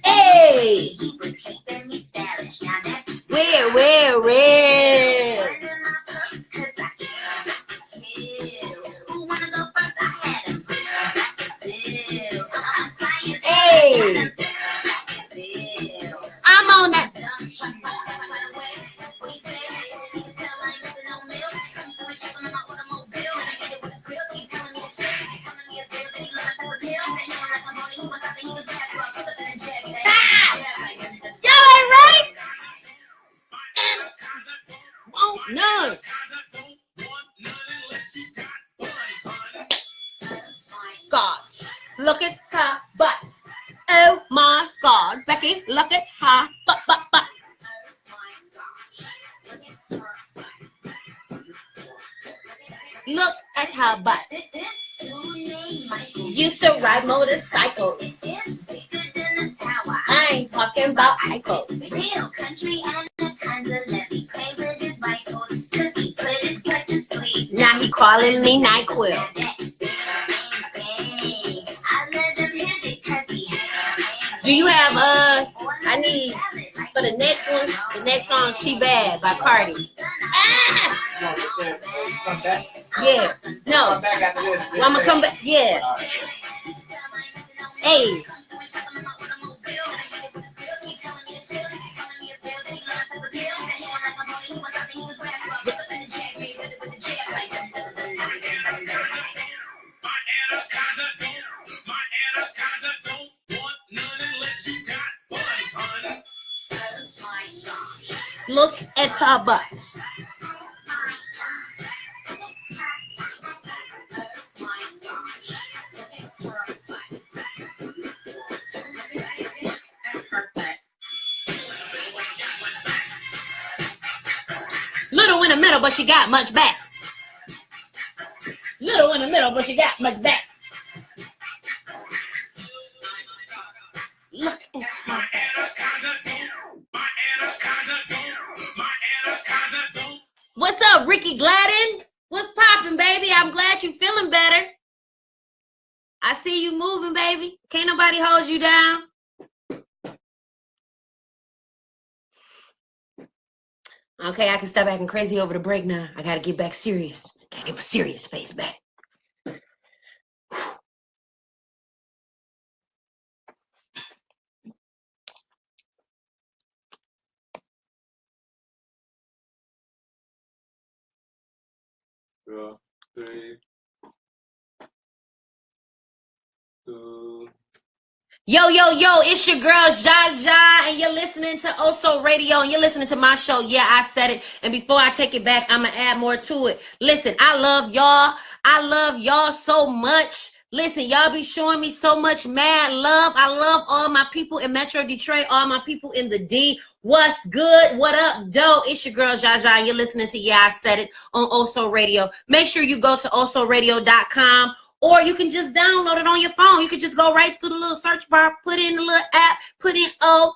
hey, where? Look at her butt. Oh my God, Becky, look at her butt. Look at her butt. Used to ride motorcycles. I ain't talking about Iko. Real country and it's kinda levy. Favorite is Michael. Cookie, put his buttons, please. Now he calling me NyQuil. Do you have I need for the next one, the next song, She Bad by Cardi. Ah! Yeah. No. Well, I'm gonna come back. Yeah. Hey. Look at her butt. Little in the middle, but she got much back. Little in the middle, but she got much back. Look at her. What's up, Ricky Gladden? What's poppin', baby? I'm glad you feeling better. I see you moving, baby. Can't nobody hold you down. Okay, I can stop acting crazy over the break now. I gotta get back serious. Gotta get my serious face back. Four, 3, 2. Yo, it's your girl Jaja, and you're listening to Oso Radio, and you're listening to my show. Yeah, I said it. And before I take it back, I'm gonna add more to it. Listen, I love y'all. I love y'all so much. Listen, y'all be showing me so much mad love. I love all my people in Metro Detroit, all my people in the D. What's good? What up, doe? It's your girl Jaja, and you're listening to Yeah, I Said It on Oso Radio. Make sure you go to osoradio.com. Or you can just download it on your phone. You can just go right through the little search bar, put in the little app, put in O-O-H-SO-S-O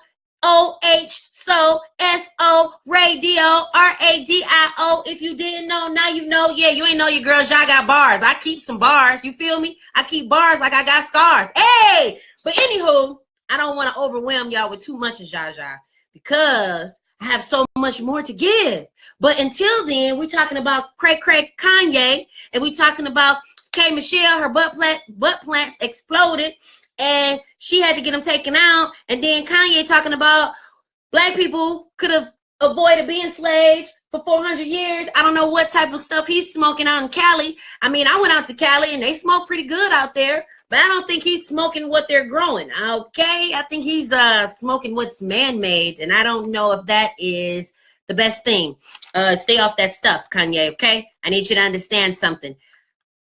Radio, R-A-D-I-O. If you didn't know, now you know. Yeah, you ain't know your girl Jaja got bars. I keep some bars. You feel me? I keep bars like I got scars. Hey! But anywho, I don't want to overwhelm y'all with too much of Jaja because I have so much more to give. But until then, we're talking about Cray Kanye, and we're talking about K. Michelle, her butt plants exploded, and she had to get them taken out. And then Kanye talking about black people could have avoided being slaves for 400 years. I don't know what type of stuff he's smoking out in Cali. I mean, I went out to Cali, and they smoke pretty good out there, but I don't think he's smoking what they're growing, okay? I think he's smoking what's man-made, and I don't know if that is the best thing. Stay off that stuff, Kanye, okay? I need you to understand something.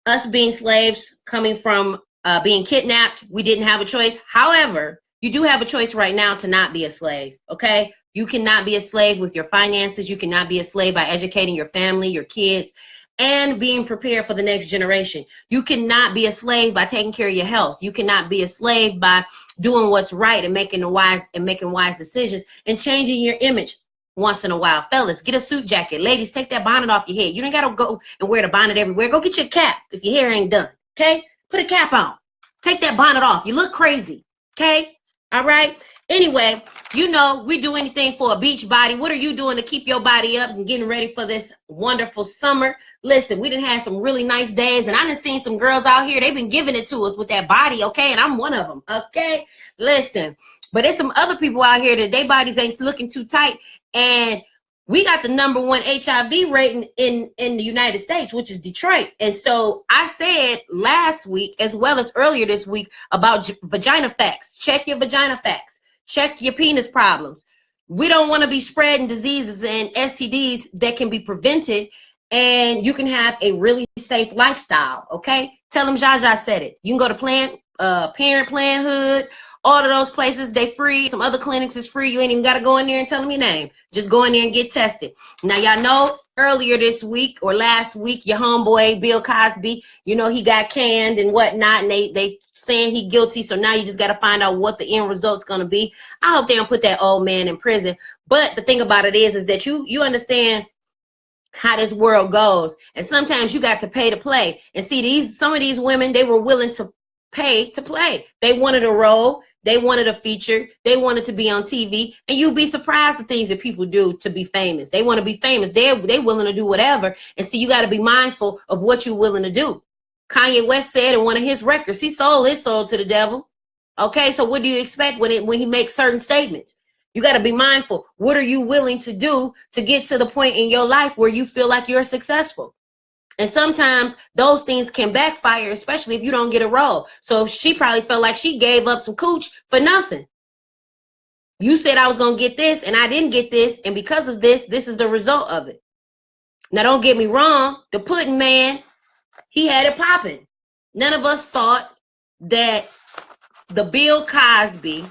Us being slaves, coming from being kidnapped, we didn't have a choice. However, you do have a choice right now to not be a slave, okay? You cannot be a slave with your finances. You cannot be a slave by educating your family, your kids, and being prepared for the next generation. You cannot be a slave by taking care of your health. You cannot be a slave by doing what's right and making wise decisions and changing your image once in a while. Fellas, get a suit jacket. Ladies, take that bonnet off your head. You don't got to go and wear the bonnet everywhere. Go get your cap if your hair ain't done, okay? Put a cap on. Take that bonnet off. You look crazy, okay? All right? Anyway, you know, we do anything for a beach body. What are you doing to keep your body up and getting ready for this wonderful summer? Listen, we done had some really nice days, and I done seen some girls out here. They've been giving it to us with that body, okay? And I'm one of them, okay? Listen, but there's some other people out here that their bodies ain't looking too tight. And we got the #1 HIV rating in the United States, which is Detroit. And so I said last week, as well as earlier this week, about vagina facts. Check your vagina facts. Check your penis problems. We don't want to be spreading diseases and STDs that can be prevented, and you can have a really safe lifestyle, okay? Tell them Jaja said it. You can go to Parent Plan Hood, all of those places, they free. Some other clinics is free. You ain't even got to go in there and tell them your name. Just go in there and get tested. Now, y'all know earlier this week or last week, your homeboy, Bill Cosby, you know, he got canned and whatnot, and they saying he guilty. So now you just got to find out what the end result's going to be. I hope they don't put that old man in prison. But the thing about it is that you understand how this world goes. And sometimes you got to pay to play. And see, some of these women, they were willing to pay to play. They wanted a role. They wanted a feature. They wanted to be on TV. And you'd be surprised the things that people do to be famous. They want to be famous. They're willing to do whatever. And see, you got to be mindful of what you're willing to do. Kanye West said in one of his records, he sold his soul to the devil. Okay, so what do you expect when he makes certain statements? You got to be mindful. What are you willing to do to get to the point in your life where you feel like you're successful? And sometimes those things can backfire, especially if you don't get a role. So she probably felt like she gave up some cooch for nothing. You said I was going to get this and I didn't get this. And because of this, this is the result of it. Now, don't get me wrong. The pudding man, he had it popping. None of us thought that the Bill Cosby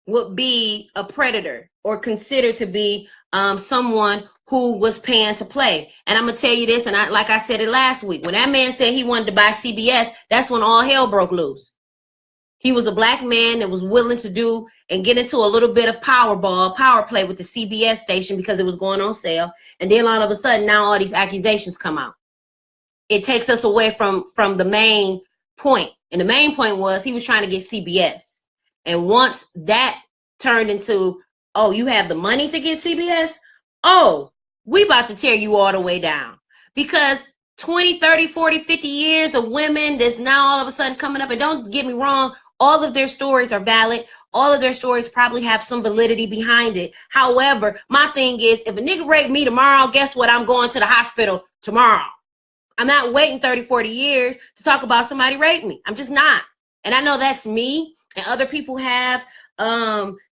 would be a predator or considered to be someone who was paying to play. And I'm going to tell you this, and like I said it last week, when that man said he wanted to buy CBS, that's when all hell broke loose. He was a black man that was willing to do and get into a little bit of power play with the CBS station because it was going on sale. And then all of a sudden, now all these accusations come out. It takes us away from the main point. And the main point was he was trying to get CBS. And once that turned into, oh, you have the money to get CBS? Oh, we about to tear you all the way down. Because 20, 30, 40, 50 years of women that's now all of a sudden coming up, and don't get me wrong, all of their stories are valid. All of their stories probably have some validity behind it. However, my thing is, if a nigga raped me tomorrow, guess what? I'm going to the hospital tomorrow. I'm not waiting 30, 40 years to talk about somebody raped me. I'm just not. And I know that's me, and other people have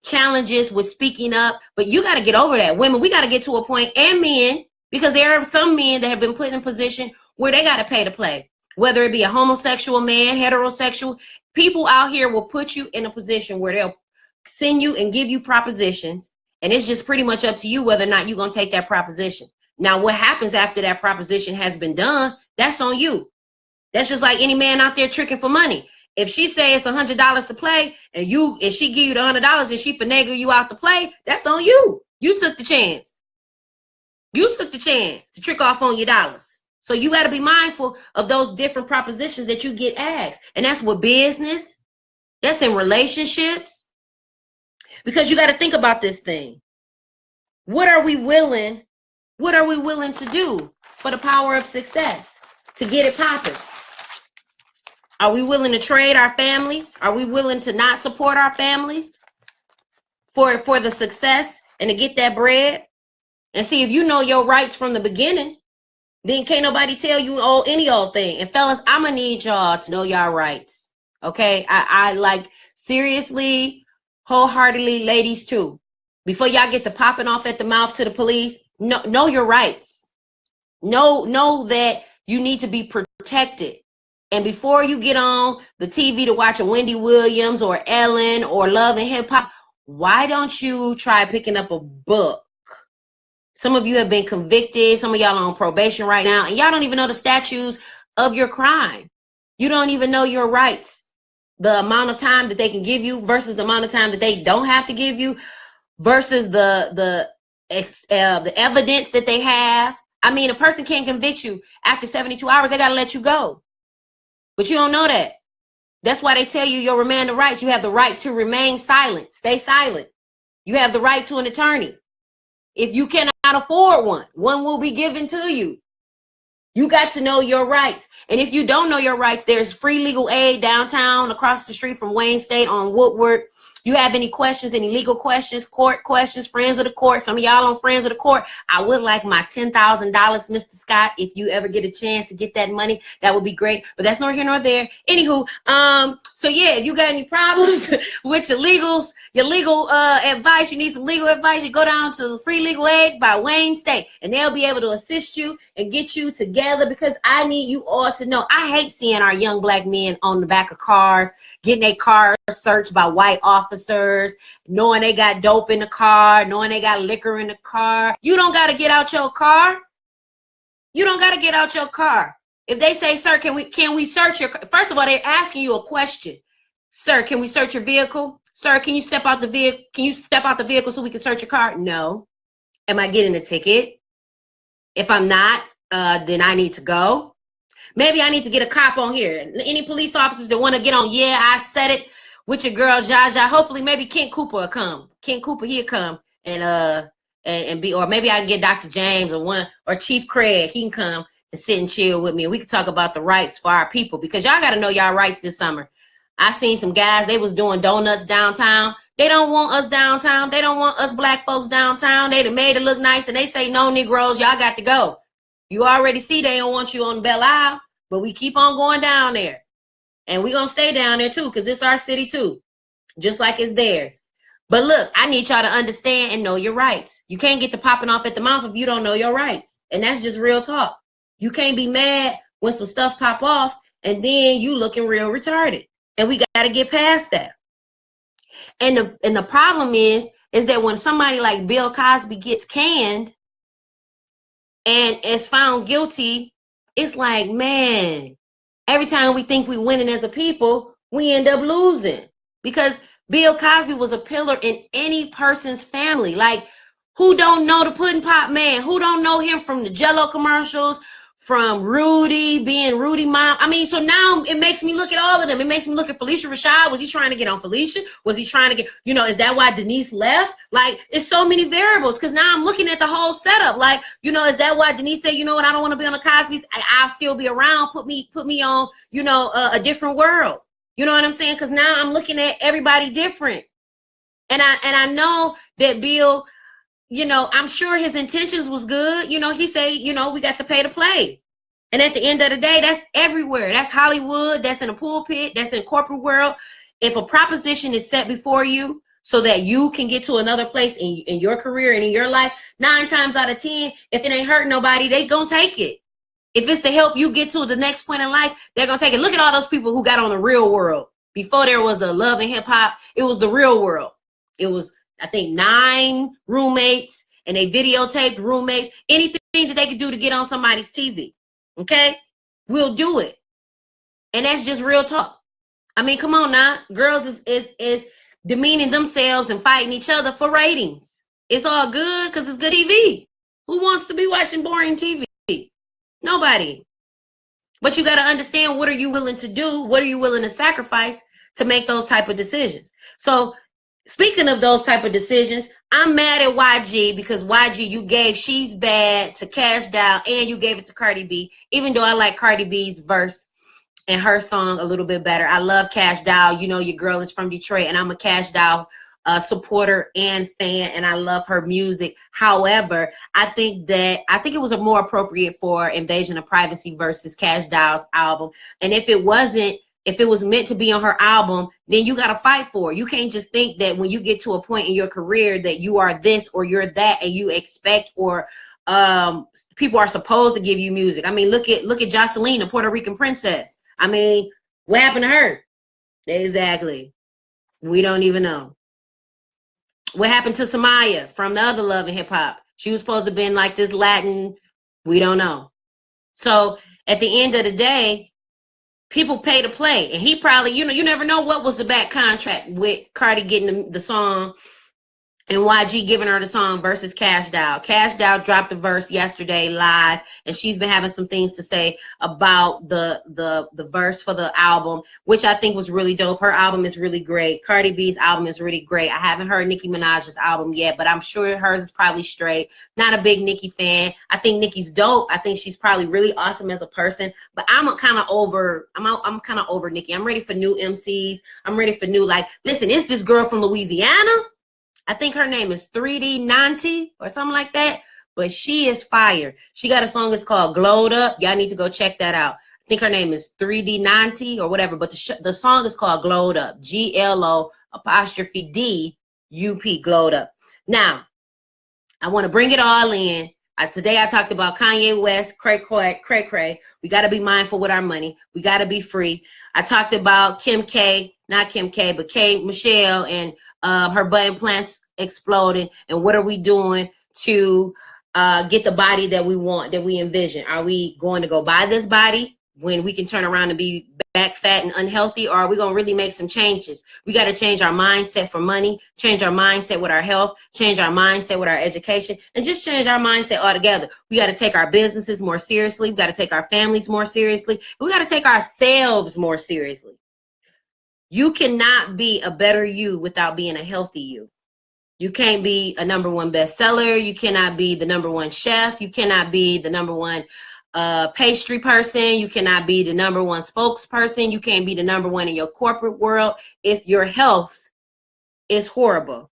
challenges with speaking up, but you got to get over that. Women, we got to get to a point, and men, because there are some men that have been put in a position where they got to pay to play, whether it be a homosexual man, heterosexual. People out here will put you in a position where they'll send you and give you propositions, and it's just pretty much up to you whether or not you're going to take that proposition. Now, what happens after that proposition has been done, that's on you. That's just like any man out there tricking for money. If she says it's $100 to play and she give you the $100 and she finagle you out to play, that's on you. You took the chance. You took the chance to trick off on your dollars. So you got to be mindful of those different propositions that you get asked. And that's with business. That's in relationships. Because you got to think about this thing. What are we willing to do for the power of success to get it popping? Are we willing to trade our families? Are we willing to not support our families for the success and to get that bread? And see, if you know your rights from the beginning, then can't nobody tell you any old thing. And fellas, I'm gonna need y'all to know y'all rights. Okay? I like, seriously, wholeheartedly, ladies too. Before y'all get to popping off at the mouth to the police, know your rights. Know that you need to be protected. And before you get on the TV to watch a Wendy Williams or Ellen or Love and Hip Hop, why don't you try picking up a book? Some of you have been convicted. Some of y'all are on probation right now, and y'all don't even know the statutes of your crime. You don't even know your rights, the amount of time that they can give you versus the amount of time that they don't have to give you versus the evidence that they have. I mean, a person can't convict you after 72 hours. They got to let you go. But you don't know that. That's why they tell you your Miranda rights. You have the right to remain silent. Stay silent. You have the right to an attorney. If you cannot afford one will be given to you. You got to know your rights. And if you don't know your rights, there's free legal aid downtown across the street from Wayne State on Woodward. You have any questions, any legal questions, court questions, friends of the court? Some of y'all on friends of the court. I would like my $10,000, Mr. Scott. If you ever get a chance to get that money, that would be great. But that's nor here nor there. Anywho, so yeah, if you got any problems with your legal advice, you need some legal advice, you go down to Free Legal Aid by Wayne State, and they'll be able to assist you and get you together, because I need you all to know, I hate seeing our young black men on the back of cars, getting their cars searched by white officers, knowing they got dope in the car, knowing they got liquor in the car. You don't got to get out your car. You don't got to get out your car. If they say, sir, can we search your car? First of all, they're asking you a question. Sir, can we search your vehicle? Sir, can you step out the vehicle? Can you step out the vehicle so we can search your car? No. Am I getting a ticket? If I'm not, then I need to go. Maybe I need to get a cop on here. Any police officers that want to get on, yeah, I said it, with your girl Jaja. Hopefully, maybe Kent Cooper will come. Kent Cooper, he'll come and be, or maybe I can get Dr. James or Chief Craig. He can come and sit and chill with me, and we can talk about the rights for our people, because y'all got to know y'all rights this summer. I seen some guys, they was doing donuts downtown. They don't want us downtown. They don't want us black folks downtown. They done made it look nice, and they say, no, Negroes, y'all got to go. You already see they don't want you on Belle Isle, but we keep on going down there. And we're going to stay down there, too, because it's our city, too, just like it's theirs. But look, I need y'all to understand and know your rights. You can't get to popping off at the mouth if you don't know your rights. And that's just real talk. You can't be mad when some stuff pop off, and then you looking real retarded. And we got to get past that. And the problem is that when somebody like Bill Cosby gets canned and is found guilty, it's like, man, every time we think we winning as a people, we end up losing. Because Bill Cosby was a pillar in any person's family. Like, who don't know the Pudding Pop Man? Who don't know him from the Jell-O commercials, from Rudy, being Rudy mom? I mean, so now it makes me look at all of them. It makes me look at Felicia Rashad. Was he trying to get on Felicia? Was he trying to get, is that why Denise left? Like, it's so many variables, because now I'm looking at the whole setup. Like, is that why Denise said, I don't want to be on the Cosby's. I'll still be around. Put me on, a different world. You know what I'm saying? Because now I'm looking at everybody different. And I know that Bill, I'm sure his intentions was good. He say, we got to pay to play. And at the end of the day, that's everywhere. That's Hollywood. That's in a pulpit. That's in corporate world. If a proposition is set before you so that you can get to another place in your career and in your life, 9 times out of 10, if it ain't hurting nobody, they gonna take it. If it's to help you get to the next point in life, they're gonna take it. Look at all those people who got on The Real World. Before there was a Love and Hip Hop, it was The Real World. It was, I think, 9 roommates, and they videotaped roommates. Anything that they could do to get on somebody's TV, okay? We'll do it. And that's just real talk. I mean, come on now. Girls is demeaning themselves and fighting each other for ratings. It's all good because it's good TV. Who wants to be watching boring TV? Nobody. But you got to understand, what are you willing to do? What are you willing to sacrifice to make those type of decisions? So speaking of those type of decisions, I'm mad at YG because YG, you gave She's Bad to Cash Doll and you gave it to Cardi B, even though I like Cardi B's verse and her song a little bit better. I love Cash Doll. Your girl is from Detroit, and I'm a Cash Doll supporter and fan, and I love her music. However, I think it was a more appropriate for Invasion of Privacy versus Cash Doll's album. And if it was meant to be on her album, then you got to fight for it. You can't just think that when you get to a point in your career that you are this or you're that, and you expect or people are supposed to give you music. I mean, look at Jocelyn, the Puerto Rican princess. I mean, what happened to her? Exactly. We don't even know. What happened to Samaya from the other Love and Hip Hop? She was supposed to have been like this Latin. We don't know. So at the end of the day, people pay to play. And he probably, you never know what was the back contract with Cardi getting the song and YG giving her the song versus Cash Doll. Cash Doll dropped the verse yesterday live, and she's been having some things to say about the verse for the album, which I think was really dope. Her album is really great. Cardi B's album is really great. I haven't heard Nicki Minaj's album yet, but I'm sure hers is probably straight. Not a big Nicki fan. I think Nicki's dope. I think she's probably really awesome as a person, but I'm kind of over Nicki. I'm ready for new MCs. I'm ready for new, like, listen, it's this girl from Louisiana. I think her name is 3D Nanti or something like that, but she is fire. She got a song, it's called Glowed Up. Y'all need to go check that out. I think her name is 3D Nanti or whatever, but the song is called Glowed Up. GLO''DUP, Glowed Up. Now, I want to bring it all in. Today I talked about Kanye West, cray. We got to be mindful with our money. We got to be free. I talked about Kim K, not Kim K, but K Michelle and her butt implants exploding, and what are we doing to get the body that we want, that we envision? Are we going to go buy this body when we can turn around and be back fat and unhealthy, or are we going to really make some changes? We got to change our mindset for money, change our mindset with our health, change our mindset with our education, and just change our mindset altogether. We got to take our businesses more seriously. We got to take our families more seriously. We got to take ourselves more seriously. You cannot be a better you without being a healthy you. You can't be a #1 bestseller. You cannot be the #1 chef. You cannot be the #1 pastry person. You cannot be the #1 spokesperson. You can't be the #1 in your corporate world if your health is horrible.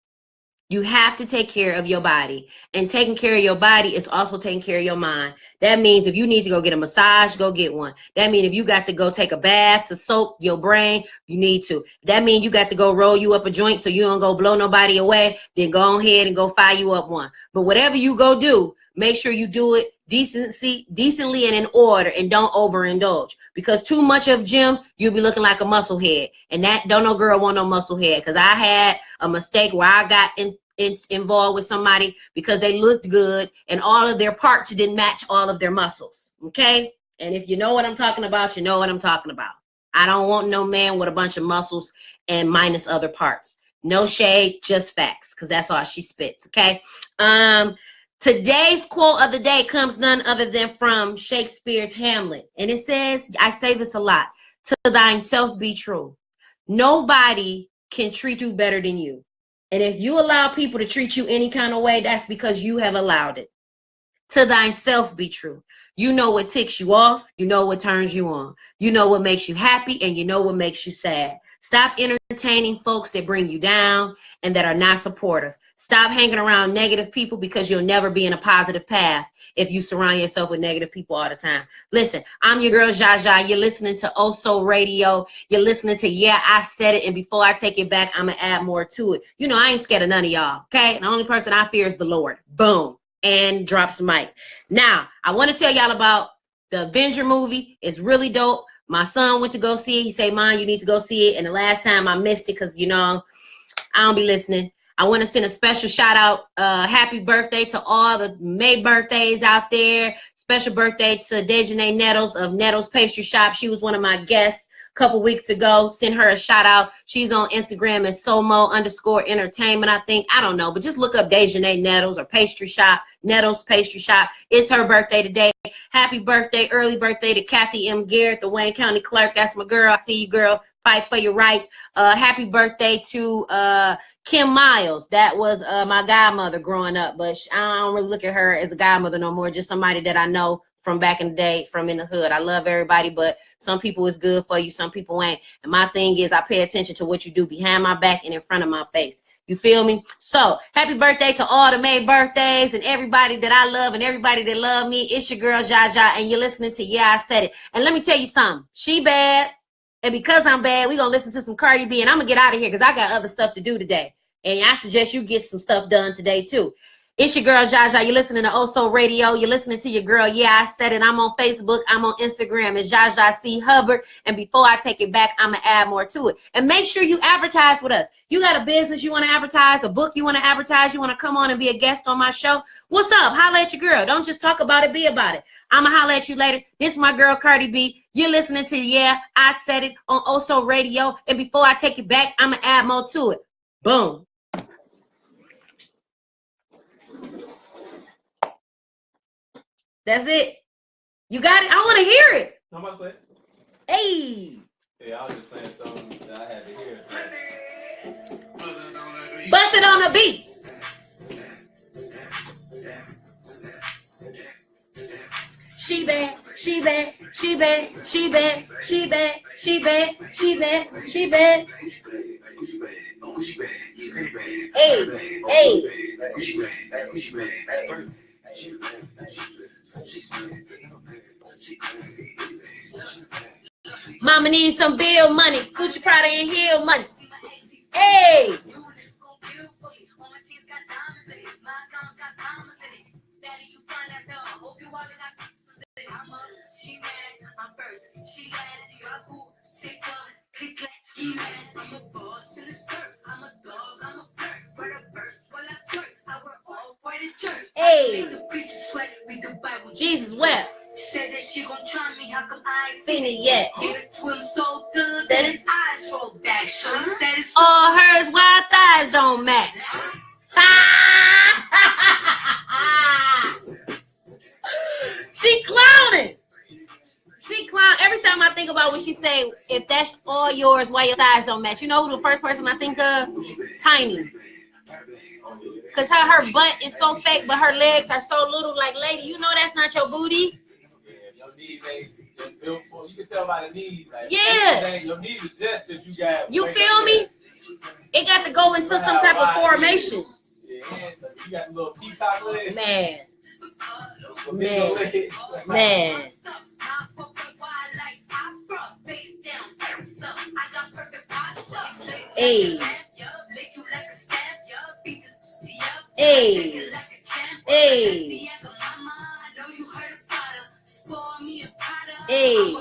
You have to take care of your body, and taking care of your body is also taking care of your mind. That means if you need to go get a massage, go get one. That means if you got to go take a bath to soak your brain, you need to. That means you got to go roll you up a joint so you don't go blow nobody away, then go ahead and go fire you up one. But whatever you go do, make sure you do it decently and in order, and don't overindulge. Because too much of gym, you'll be looking like a muscle head. And that don't no girl want no muscle head. Because I had a mistake where I got involved with somebody because they looked good and all of their parts didn't match all of their muscles. Okay? And if you know what I'm talking about, you know what I'm talking about. I don't want no man with a bunch of muscles and minus other parts. No shade, just facts, because that's all she spits. Okay? Today's quote of the day comes none other than from Shakespeare's Hamlet. And it says, I say this a lot, to thine self be true. Nobody can treat you better than you. And if you allow people to treat you any kind of way, that's because you have allowed it. To thyself be true. You know what ticks you off. You know what turns you on. You know what makes you happy, and you know what makes you sad. Stop entertaining folks that bring you down and that are not supportive. Stop hanging around negative people, because you'll never be in a positive path if you surround yourself with negative people all the time. Listen, I'm your girl, Jaja. You're listening to Oso Radio. You're listening to Yeah, I Said It. And before I take it back, I'm going to add more to it. You know, I ain't scared of none of y'all, okay? The only person I fear is the Lord. Boom. And drops the mic. Now, I want to tell y'all about the Avenger movie. It's really dope. My son went to go see it. He said, Mom, you need to go see it. And the last time I missed it because, you know, I don't be listening. I want to send a special shout out, happy birthday to all the May birthdays out there. Special birthday to Dejanay Nettles of Nettles Pastry Shop. She was one of my guests a couple weeks ago. Send her a shout out. She's on Instagram as Somo_entertainment, I think. I don't know, but just look up Dejanay Nettles or Pastry Shop, Nettles Pastry Shop. It's her birthday today. Happy birthday, early birthday to Kathy M. Garrett, the Wayne County clerk. That's my girl. I see you, girl. Fight for your rights. Happy birthday to Kim Miles. That was my godmother growing up, but I don't really look at her as a godmother no more. Just somebody that I know from back in the day, from in the hood. I love everybody, but some people is good for you, some people ain't. And my thing is, I pay attention to what you do behind my back and in front of my face. You feel me? So happy birthday to all the May birthdays and everybody that I love and everybody that love me. It's your girl Jaja, and you're listening to Yeah, I Said It. And let me tell you something. She bad. And because I'm bad, we're going to listen to some Cardi B. And I'm going to get out of here because I got other stuff to do today. And I suggest you get some stuff done today, too. It's your girl, Jaja. You're listening to Oso Radio. You're listening to your girl, Yeah, I Said It. I'm on Facebook. I'm on Instagram. It's Jaja C. Hubbard. And before I take it back, I'm going to add more to it. And make sure you advertise with us. You got a business you want to advertise, a book you want to advertise, you want to come on and be a guest on my show? What's up? Holla at your girl. Don't just talk about it, be about it. I'm going to holla at you later. This is my girl, Cardi B. You're listening to Yeah, I Said It on Oso Radio. And before I take it back, I'm going to add more to it. Boom. That's it. You got it? I want to hear it. I'm about to play. Hey. Yeah, I was just playing something that I had to hear. Bust it on the beat. She bad, she bad, she bad, she bad, she bad, she bad, she bad, she bad. Hey, hey. Mama needs some bill money. Gucci, Prada, and Hill money. Hey. Hey. Jesus wept. Said that she gon' try me, how come I ain't seen it yet? It swim so good that his eyes roll back. All hers wild thighs don't match. She clowning. She clown. Every time I think about what she say, if that's all yours, why your thighs don't match? You know who the first person I think of? Tiny. Cause her butt is so fake, but her legs are so little. Like, lady, you know that's not your booty. Your knees ain't built for. You can tell by the knees. Like, yeah. Your knees are just as you got. You feel me? It got to go into some type of formation. Yeah, you got the little peacock legs. Man. Man. Hey. Hey. Hey. Hey.